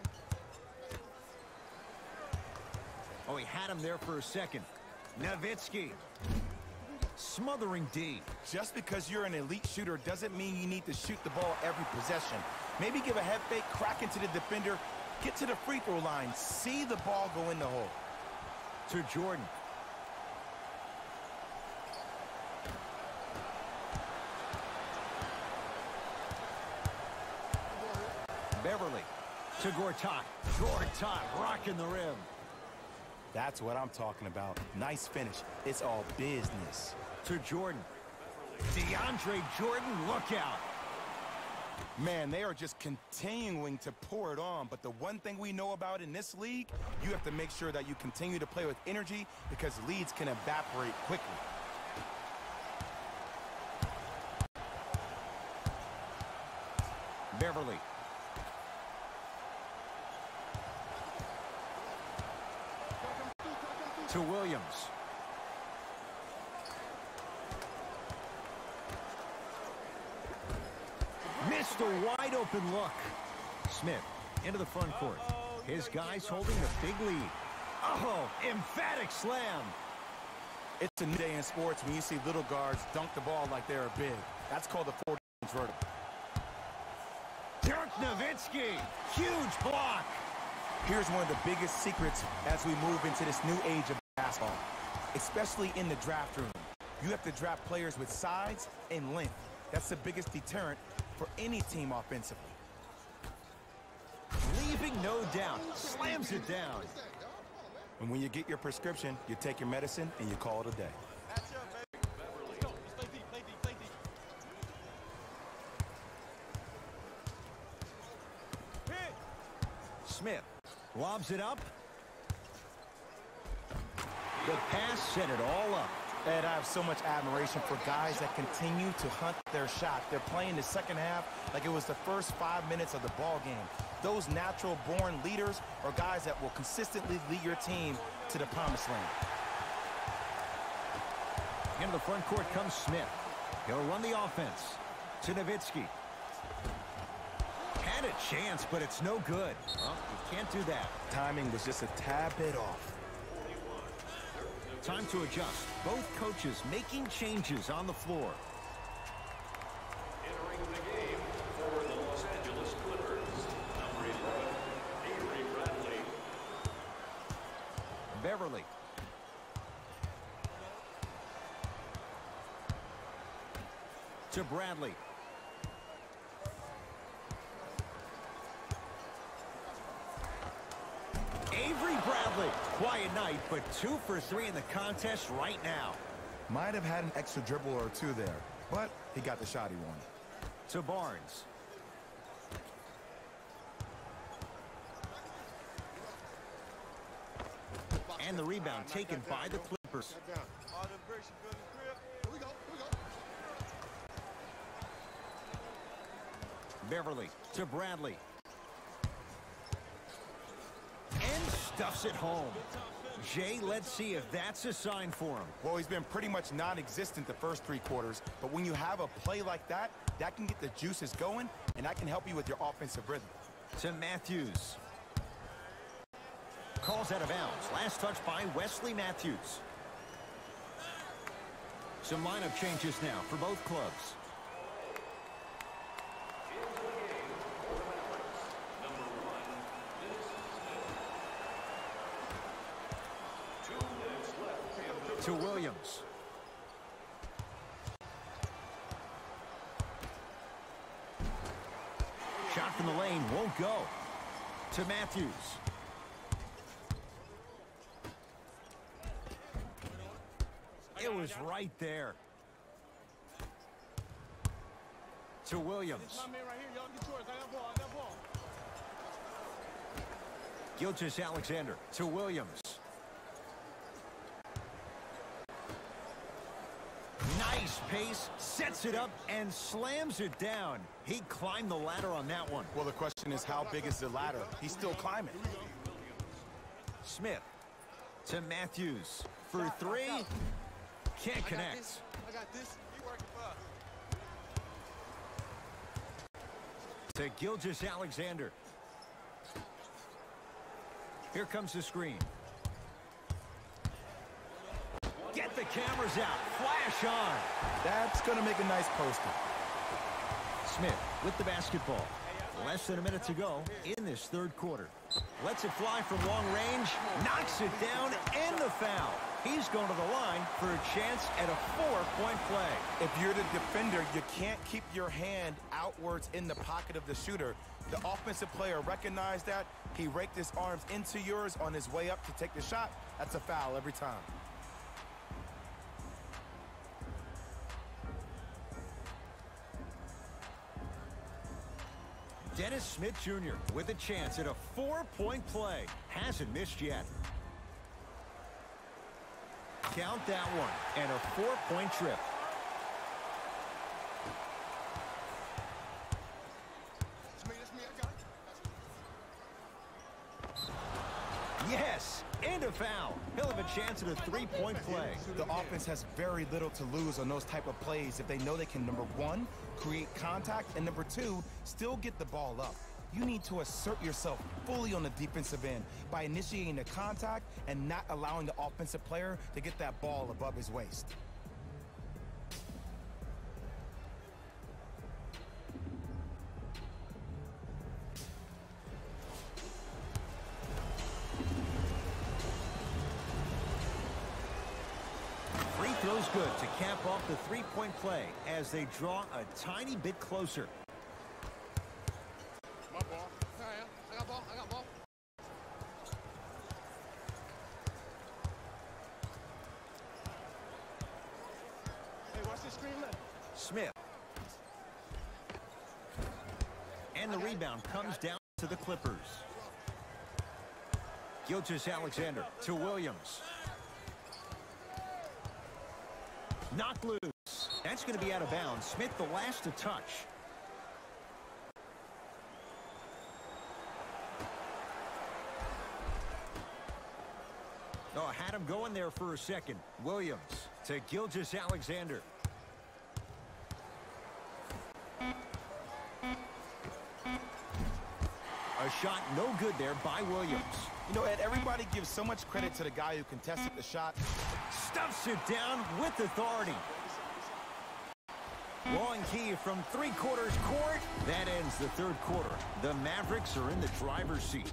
Oh, he had him there for a second. Nowitzki. Smothering D. Just because you're an elite shooter doesn't mean you need to shoot the ball every possession. Maybe give a head fake, crack into the defender, get to the free throw line, see the ball go in the hole. To Jordan. Beverly to Gortat. Gortat rocking the rim. That's what I'm talking about. Nice finish. It's all business. To Jordan. Deandre Jordan, look out. Man, they are just continuing to pour it on. But the one thing we know about in this league, you have to make sure that you continue to play with energy because leads can evaporate quickly. Beverly. To Williams. Missed a wide open look. Smith into the front court. His guys holding the big lead. Oh, emphatic slam. It's a new day in sports when you see little guards dunk the ball like they're big. That's called the 40-inch vertical. Dirk Nowitzki, huge block. Here's one of the biggest secrets as we move into this new age of basketball, especially in the draft room. You have to draft players with size and length. That's the biggest deterrent for any team offensively. Leaving no doubt, slams it down. And when you get your prescription, you take your medicine and you call it a day. Smith lobs it up. The pass set it all up. And I have so much admiration for guys that continue to hunt their shot. They're playing the second half like it was the first 5 minutes of the ball game. Those natural-born leaders are guys that will consistently lead your team to the promised land. Into the front court comes Smith. He'll run the offense. To Nowitzki. Had a chance, but it's no good. Well, you can't do that. Timing was just a tad bit off. Time to adjust. Both coaches making changes on the floor. Entering the game for the Los Angeles Clippers, number 11, Avery Bradley. Beverly. To Bradley. Avery Bradley. Quiet night, but 2 for 3 in the contest right now. Might have had an extra dribble or two there, but he got the shot he wanted. To Barnes. And the rebound taken by the Clippers. Beverly to Bradley. And stuffs it home. Jay, let's see if that's a sign for him. Well, he's been pretty much non-existent the first 3 quarters, but when you have a play like that, that can get the juices going, and that can help you with your offensive rhythm. To Matthews. Calls out of bounds. Last touch by Wesley Matthews. Some lineup changes now for both clubs. To Williams. Shot from the lane won't go. To Matthews. It was right there. To Williams. Gilgeous-Alexander to Williams. Nice pace, sets it up, and slams it down. He climbed the ladder on that one. Well, the question is, how big is the ladder? He's still climbing. Smith to Matthews for 3. Can't connect. I got this. You working for? To Gilgeous-Alexander. Here comes the screen. Get the cameras out. Flash on. That's going to make a nice poster. Smith with the basketball. Less than a minute to go in this 3rd quarter. Lets it fly from long range. Knocks it down and the foul. He's going to the line for a chance at a 4-point play. If you're the defender, you can't keep your hand outwards in the pocket of the shooter. The offensive player recognized that. He raked his arms into yours on his way up to take the shot. That's a foul every time. Dennis Smith Jr. with a chance at a 4-point play. Hasn't missed yet. Count that one, and a 4-point trip. Yes, and a foul. He'll have a chance at a 3-point play. The offense has very little to lose on those type of plays if they know they can, number one, create contact, and number two, still get the ball up. You need to assert yourself fully on the defensive end by initiating the contact and not allowing the offensive player to get that ball above his waist. Free throw's good to cap off the 3-point play as they draw a tiny bit closer. My ball. I got ball. I got ball. Hey, watch this screen left. Smith. And the rebound comes down to the Clippers. Gilgeous-Alexander to Williams. Knocked loose. That's going to be out of bounds. Smith the last to touch. Oh, had him going there for a second. Williams to Gilgeous-Alexander. A shot no good there by Williams. You know, Ed, everybody gives so much credit to the guy who contested the shot. Stuffs it down with authority. Long key from 3/4 court. That ends the third quarter. The Mavericks are in the driver's seat.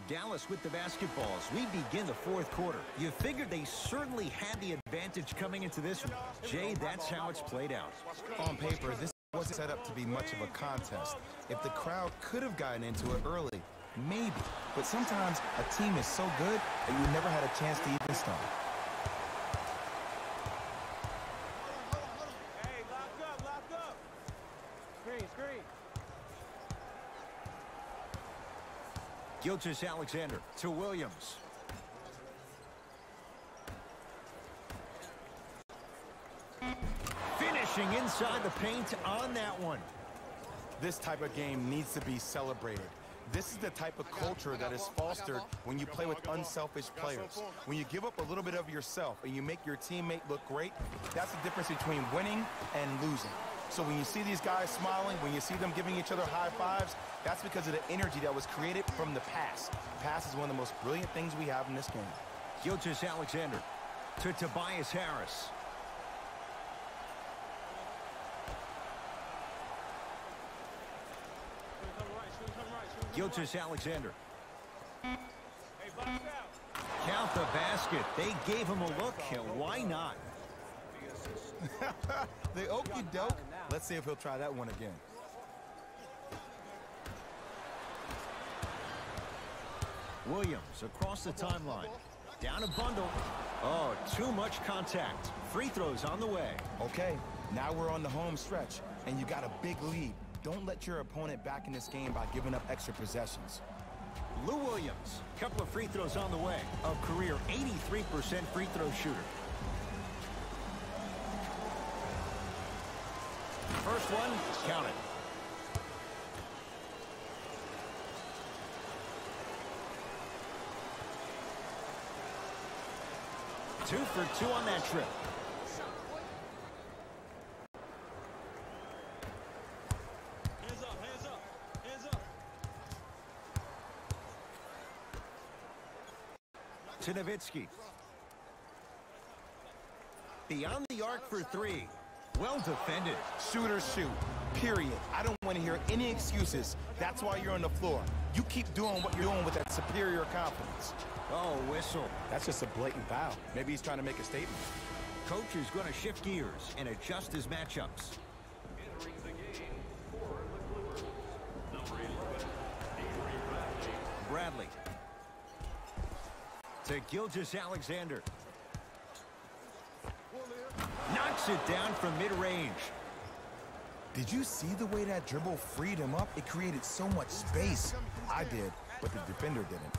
Dallas with the basketballs. We begin the fourth quarter. You figured they certainly had the advantage coming into this one. Jay, that's how it's played out. On paper, this wasn't set up to be much of a contest. If the crowd could have gotten into it early, maybe. But sometimes a team is so good that you never had a chance to even start. Hey, lock up. Screen. Gilgeous-Alexander to Williams. Finishing inside the paint on that one. This type of game needs to be celebrated. This is the type of culture that is fostered when you play with unselfish players. When you give up a little bit of yourself and you make your teammate look great, that's the difference between winning and losing. So when you see these guys smiling, when you see them giving each other high fives, that's because of the energy that was created from the pass. Pass is one of the most brilliant things we have in this game. Gilgeous-Alexander to Tobias Harris. Gilgeous-Alexander. Hey, box out. Count the basket. They gave him a look, and why not? The okie doke. Let's see if he'll try that one again. Williams across the timeline. Down a bundle. Oh, too much contact. Free throws on the way. Okay, now we're on the home stretch, and you got a big lead. Don't let your opponent back in this game by giving up extra possessions. Lou Williams, couple of free throws on the way. A career 83% free throw shooter. First one, count it. Two for two on that trip. to Nowitzki. Beyond the arc for three. Well defended. Shooters shoot, period. I don't want to hear any excuses. That's why you're on the floor. You keep doing what you're doing with that superior confidence. Oh, whistle. That's just a blatant foul. Maybe he's trying to make a statement. Coach is going to shift gears and adjust his matchups. Entering the game for the Clippers, number 11, Avery Bradley. Bradley. To Gilgeous-Alexander. Knocks it down from mid-range. Did you see the way that dribble freed him up? It created so much space. I did, but the defender didn't.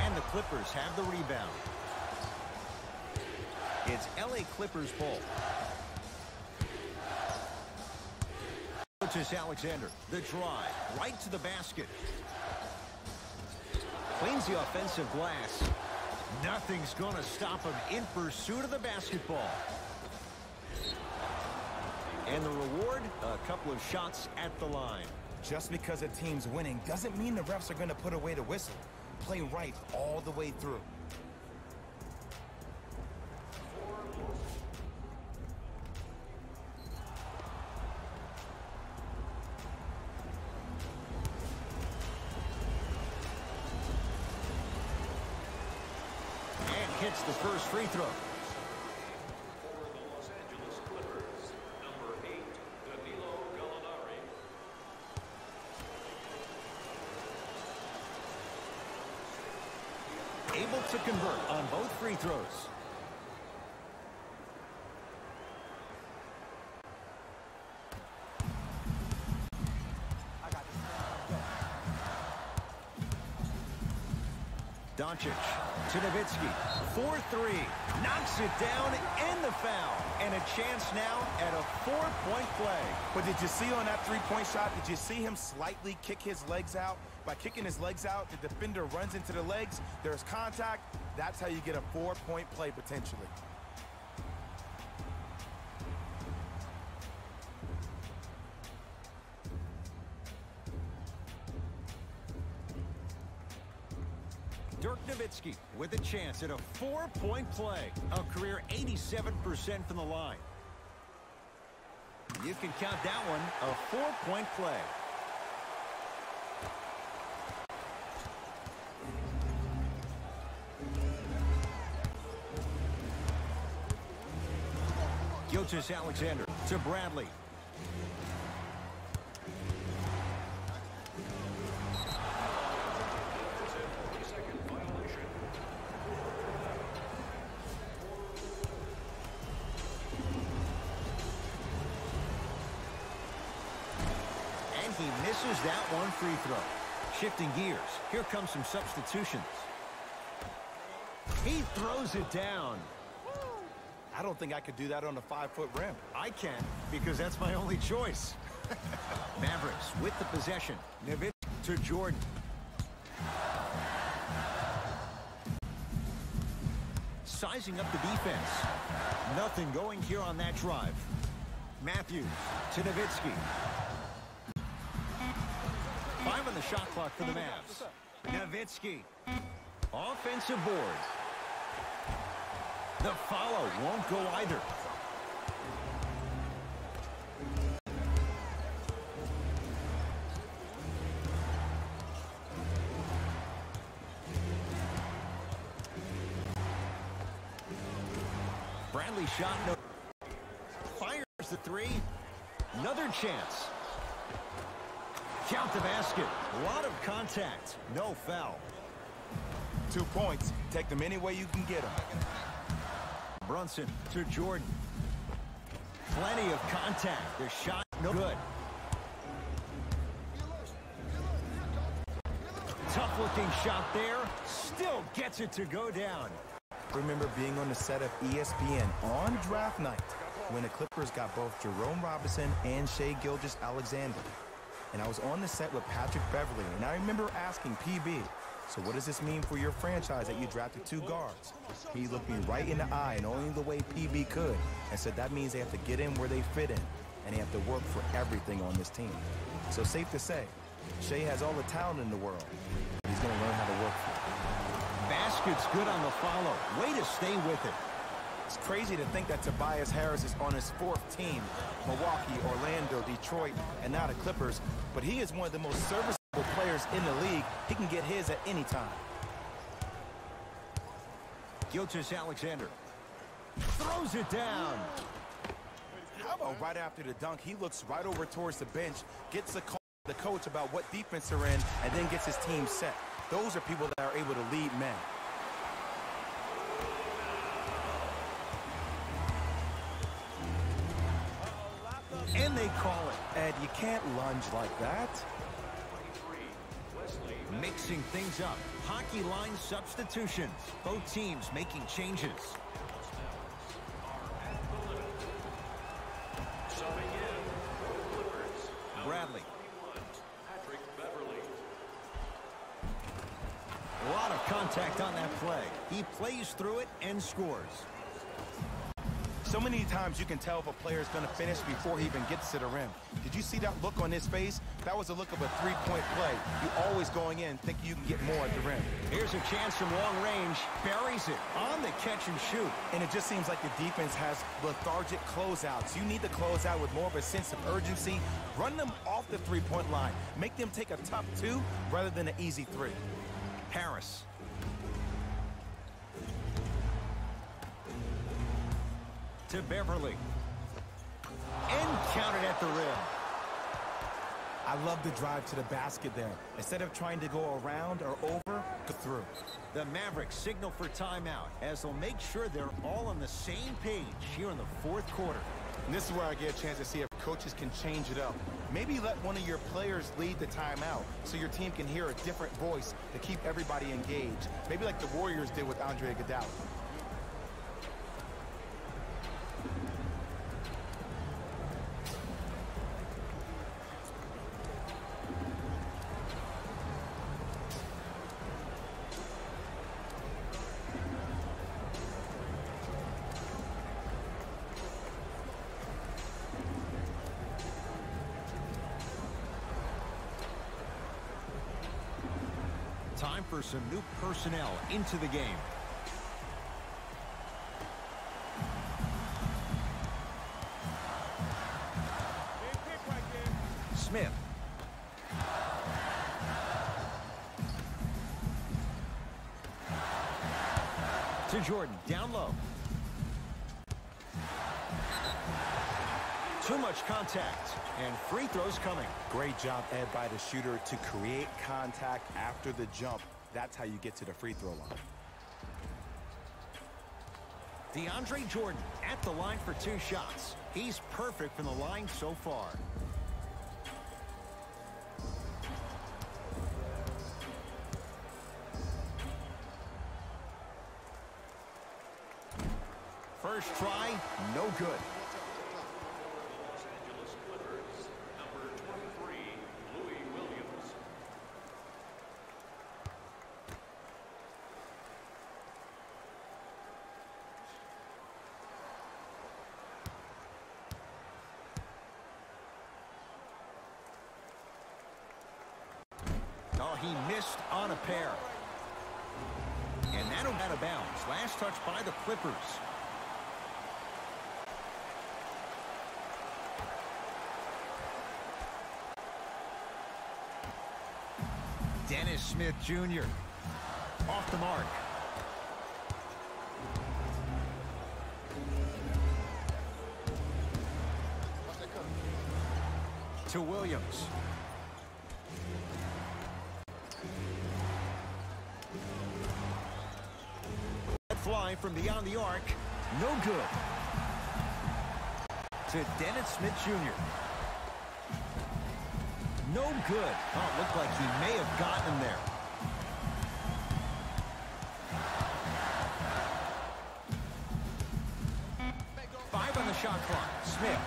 And the Clippers have the rebound. It's LA Clippers ball. Gilgeous-Alexander, the drive, right to the basket. Cleans the offensive glass. Nothing's going to stop him in pursuit of the basketball. And the reward, a couple of shots at the line. Just because a team's winning doesn't mean the refs are going to put away the whistle. Play right all the way through. Hits the first free throw. For the Los Angeles Clippers, number 8, Danilo Gallinari. Able to convert on both free throws. Doncic to Nowitzki. 4-3. Knocks it down and the foul. And a chance now at a 4-point play. But did you see on that three-point shot, did you see him slightly kick his legs out? By kicking his legs out, the defender runs into the legs. There's contact. That's how you get a 4-point play potentially. Dirk Nowitzki with a chance at a 4-point play. A career 87% from the line. You can count that one a 4-point play. Gilgeous-Alexander to Bradley. He misses that one free throw. Shifting gears. Here comes some substitutions. He throws it down. I don't think I could do that on a 5-foot rim. I can, because that's my only choice. Mavericks with the possession. Nowitzki to Jordan. Sizing up the defense. Nothing going here on that drive. Matthews to Nowitzki. 5 on the shot clock for the Mavs. Nowitzki. Offensive board. The follow won't go either. Bradley shot. No. Fires the three. Another chance. Count the basket. A lot of contact. No foul. 2 points. Take them any way you can get them. Brunson to Jordan. Plenty of contact. The shot no good. Tough looking shot there. Still gets it to go down. Remember being on the set of ESPN on draft night when the Clippers got both Jerome Robinson and Shai Gilgeous-Alexander. And I was on the set with Patrick Beverly, and I remember asking PB, so what does this mean for your franchise that you drafted 2 guards? He looked me right in the eye in only the way PB could and said that means they have to get in where they fit in, and they have to work for everything on this team. So safe to say, Shea has all the talent in the world. He's going to learn how to work for it. Basket's good on the follow. Way to stay with it. It's crazy to think that Tobias Harris is on his 4th team. Milwaukee, Orlando, Detroit, and now the Clippers. But he is one of the most serviceable players in the league. He can get his at any time. Gilgeous-Alexander throws it down. How about right after the dunk, he looks right over towards the bench, gets a call to the coach about what defense they're in, and then gets his team set. Those are people that are able to lead men. And they call it. Ed, you can't lunge like that. Mixing things up. Hockey line substitutions. Both teams making changes. Bradley. A lot of contact on that play. He plays through it and scores. So many times you can tell if a player is going to finish before he even gets to the rim. Did you see that look on his face? That was a look of a three-point play. You always going in thinking you can get more at the rim. Here's a chance from long range. Buries it on the catch and shoot. And it just seems like the defense has lethargic closeouts. You need to close out with more of a sense of urgency. Run them off the three-point line. Make them take a tough 2 rather than an easy 3. Harris. To Beverly. And counted at the rim. I love the drive to the basket there. Instead of trying to go around or over, go through. The Mavericks signal for timeout as they'll make sure they're all on the same page here in the 4th quarter. And this is where I get a chance to see if coaches can change it up. Maybe let one of your players lead the timeout so your team can hear a different voice to keep everybody engaged. Maybe like the Warriors did with Andre Iguodala. Time for some new personnel into the game. Smith. To Jordan, down low. Too much contact, and free throws coming. Great job, Ed, by the shooter to create contact after the jump. That's how you get to the free throw line. Deandre Jordan at the line for 2 shots. He's perfect from the line so far. First try, no good. Oh, he missed on a pair. And that'll out of bounds. Last touch by the Clippers. Dennis Smith Jr. off the mark. To Williams. Fly from beyond the arc. No good. To Dennis Smith Jr. No good. Oh, it looked like he may have gotten him there. Five on the shot clock. Smith.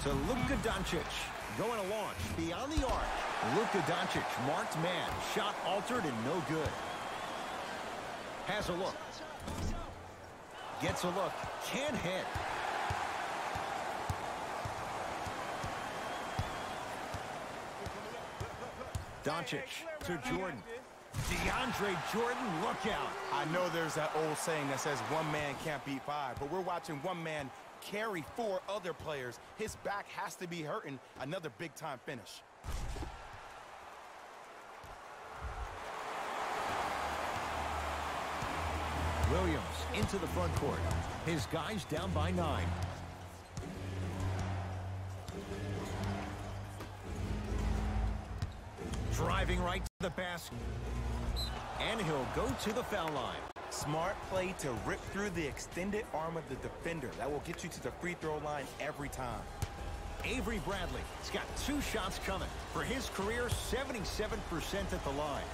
To Luka Doncic. Going to launch beyond the arc. Luka Doncic marked man. Shot altered and no good. Has a look. Gets a look. Can't hit. Doncic to Jordan. DeAndre Jordan, look out. I know there's that old saying that says one man can't beat five, but we're watching one man carry four other players. His back has to be hurting. Another big-time finish. Williams into the front court. His guys down by 9. Driving right to the basket. And he'll go to the foul line. Smart play to rip through the extended arm of the defender. That will get you to the free throw line every time. Avery Bradley has got 2 shots coming. For his career, 77% at the line.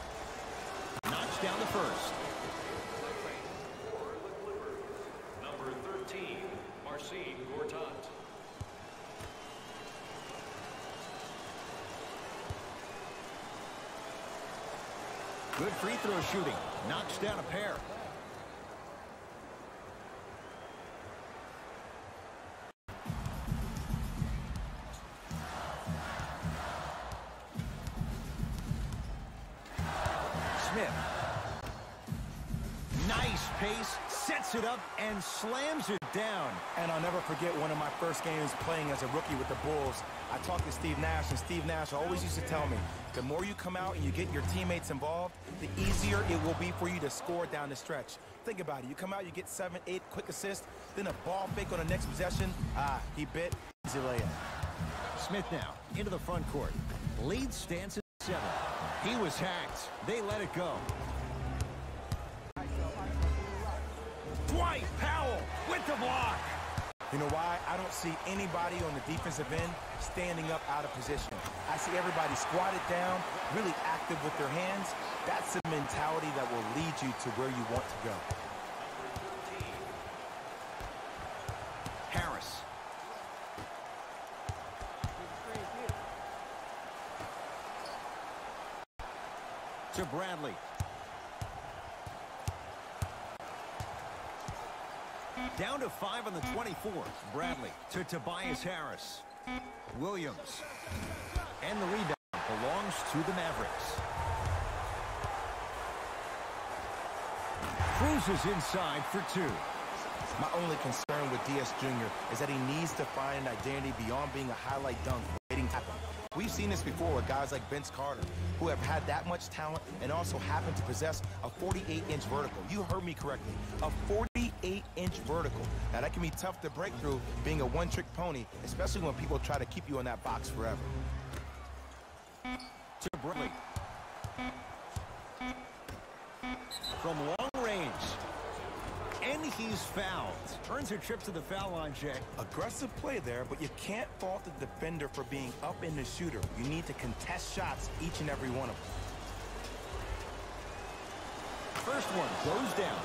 Knocks down the first. Number 13, Marcin Gortat. Good free throw shooting. Knocks down a pair. Smith. Nice pace. Sets it up and slams it down. And I'll never forget one of my first games playing as a rookie with the Bulls. I talked to Steve Nash, and Steve Nash always used to tell me, the more you come out and you get your teammates involved, the easier it will be for you to score down the stretch. Think about it. You come out, you get 7, 8 quick assists, then a ball fake on the next possession. He bit. Easy layup. Smith now into the front court. Lead stands at 7. He was hacked. They let it go. Dwight Powell with the block. You know why? I don't see anybody on the defensive end standing up out of position. I see everybody squatted down, really active with their hands. That's the mentality that will lead you to where you want to go. Harris. To Bradley. Down to 5 on the 24. Bradley to Tobias Harris. Williams. And the rebound belongs to the Mavericks. Cruises inside for 2. My only concern with DS Jr. is that he needs to find an identity beyond being a highlight dunk waiting to happen. We've seen this before with guys like Vince Carter, who have had that much talent and also happen to possess a 48-inch vertical. You heard me correctly, a 48-inch vertical. Now, that can be tough to break through being a one-trick pony, especially when people try to keep you in that box forever. To Bradley. From long range. And he's fouled. Earns a trip to the foul line, Jay. Aggressive play there, but you can't fault the defender for being up in the shooter. You need to contest shots, each and every one of them. First one goes down.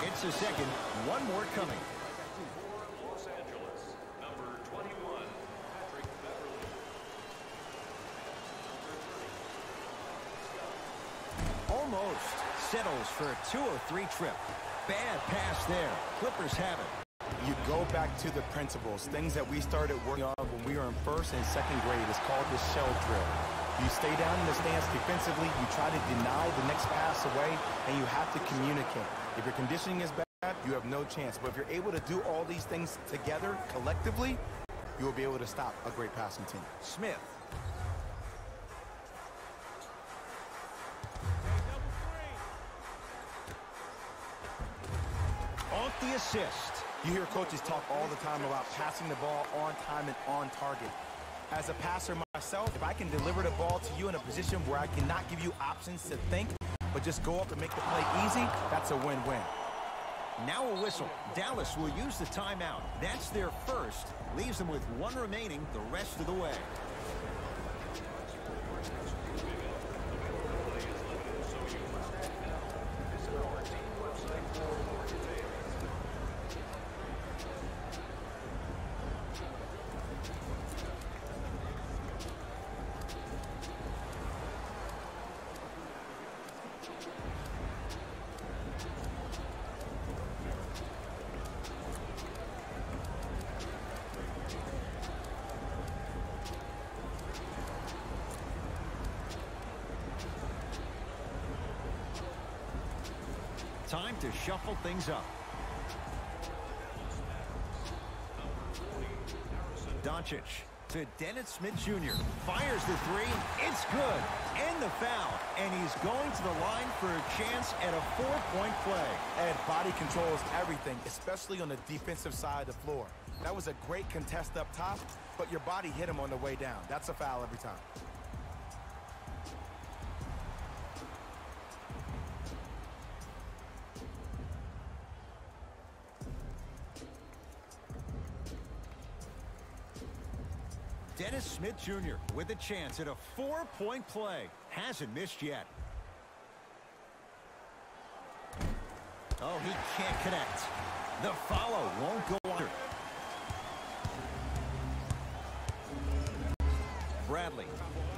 It's a second. One more coming. Los Angeles, number 21, Patrick Beverly. Almost settles for a 2-3 trip. Bad pass there. Clippers have it. You go back to the principles, things that we started working on when we were in 1st and 2nd grade. It's called the shell drill. You stay down in the stance defensively, you try to deny the next pass away, and you have to communicate. If your conditioning is bad, you have no chance. But if you're able to do all these things together, collectively, you will be able to stop a great passing team. Smith. Off the assist. You hear coaches talk all the time about passing the ball on time and on target. As a passer myself, if I can deliver the ball to you in a position where I cannot give you options to think, but just go up and make the play easy, that's a win-win. Now a whistle. Dallas will use the timeout. That's their first. Leaves them with 1 remaining the rest of the way. time to shuffle things up. Doncic to Dennis Smith Jr. Fires the three. It's good. And the foul. And he's going to the line for a chance at a 4-point play. And body controls everything, especially on the defensive side of the floor. That was a great contest up top, but your body hit him on the way down. That's a foul every time. Dennis Smith Jr. with a chance at a 4-point play. Hasn't missed yet. Oh, he can't connect. The follow won't go under. Bradley.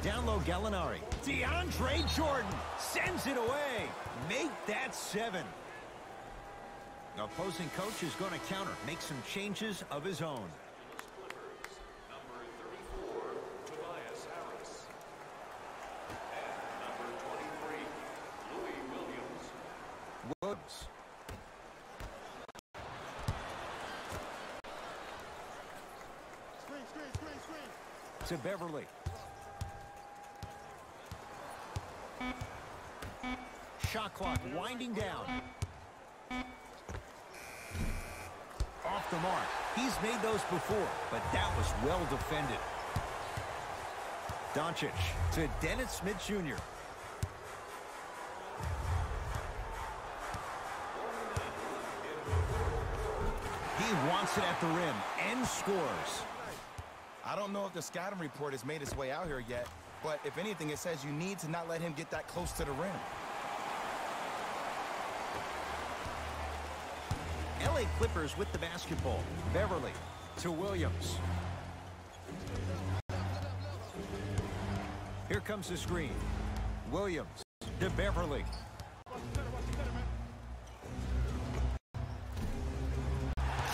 Down low, Gallinari. Deandre Jordan sends it away. Make that 7. The opposing coach is going to counter. Make some changes of his own. Williams. To Beverly. Shot clock winding down. Off the mark. He's made those before, but that was well defended. Doncic to Dennis Smith Jr. He wants it at the rim and scores. I don't know if the scouting report has made its way out here yet, but if anything, it says you need to not let him get that close to the rim. LA Clippers with the basketball. Beverly to Williams. Here comes the screen. Williams to Beverly.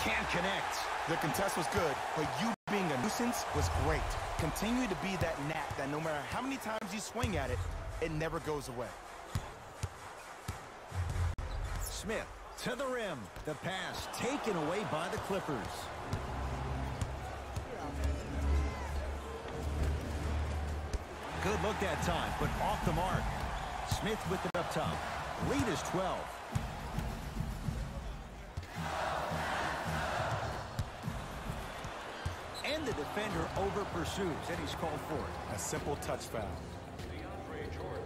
Can't connect. The contest was good, but you being a nuisance was great. Continue to be that gnat that no matter how many times you swing at it, it never goes away. Smith to the rim. The pass taken away by the Clippers. Good look that time, but off the mark. Smith with it up top. Lead is 12. And the defender over pursues, and he's called for it. A simple touch foul. Deandre Jordan.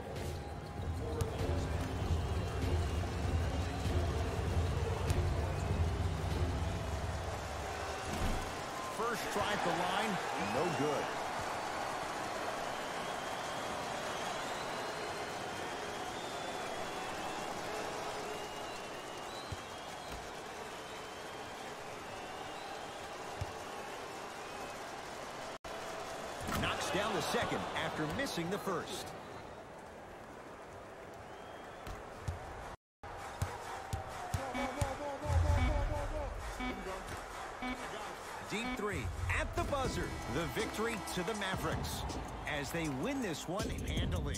First try at the line, no good. Knocks down the second after missing the first. Deep three at the buzzer. The victory to the Mavericks as they win this one handily.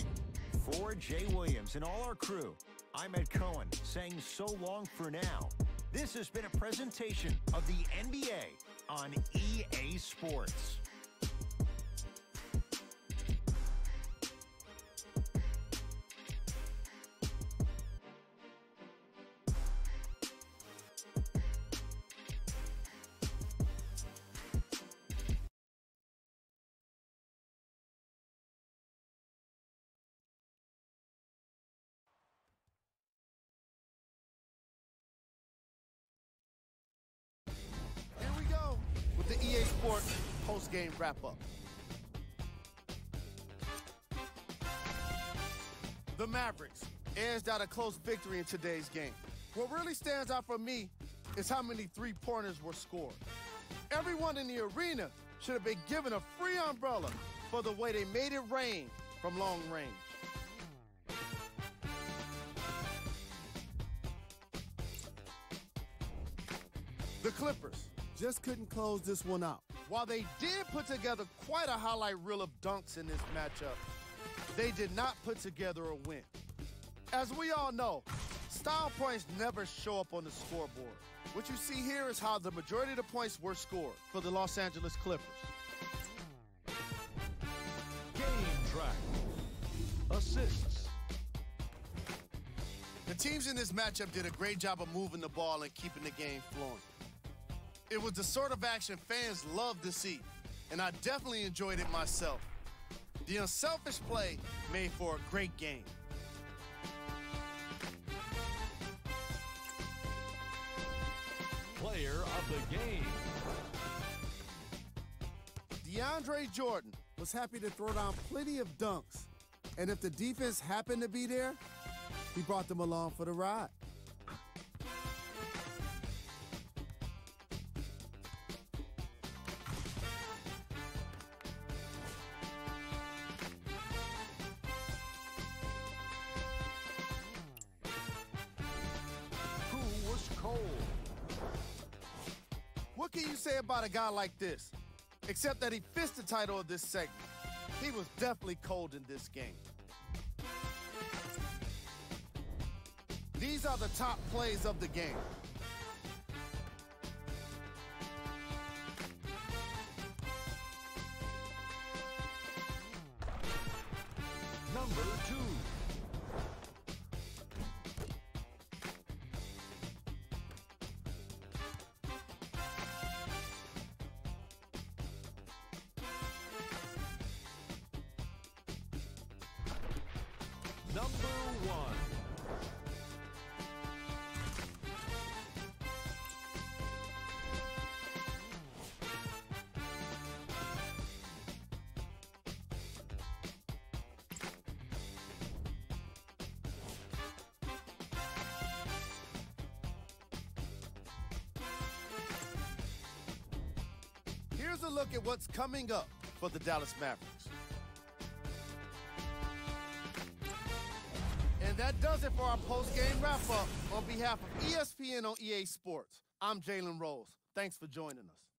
For Jay Williams and all our crew, I'm Ed Cohen saying so long for now. This has been a presentation of the NBA on EA Sports. The EA Sports post-game wrap-up. The Mavericks edged out a close victory in today's game. What really stands out for me is how many three-pointers were scored. Everyone in the arena should have been given a free umbrella for the way they made it rain from long range. The Clippers just couldn't close this one out. While they did put together quite a highlight reel of dunks in this matchup, they did not put together a win. As we all know, Style points never show up on the scoreboard. What you see here is how the majority of the points were scored for the Los Angeles Clippers. Game track. Assists. The teams in this matchup did a great job of moving the ball and keeping the game flowing. It was the sort of action fans love to see, and I definitely enjoyed it myself. The unselfish play made for a great game. Player of the game. DeAndre Jordan was happy to throw down plenty of dunks, and if the defense happened to be there, he brought them along for the ride. Who was cold? What can you say about a guy like this? Except that he fits the title of this segment. He was definitely cold in this game. These are the top plays of the game. Number 2. Number 1. Here's a look at what's coming up for the Dallas Mavericks. And that does it for our post-game wrap-up. On behalf of ESPN on EA Sports, I'm Jalen Rose. Thanks for joining us.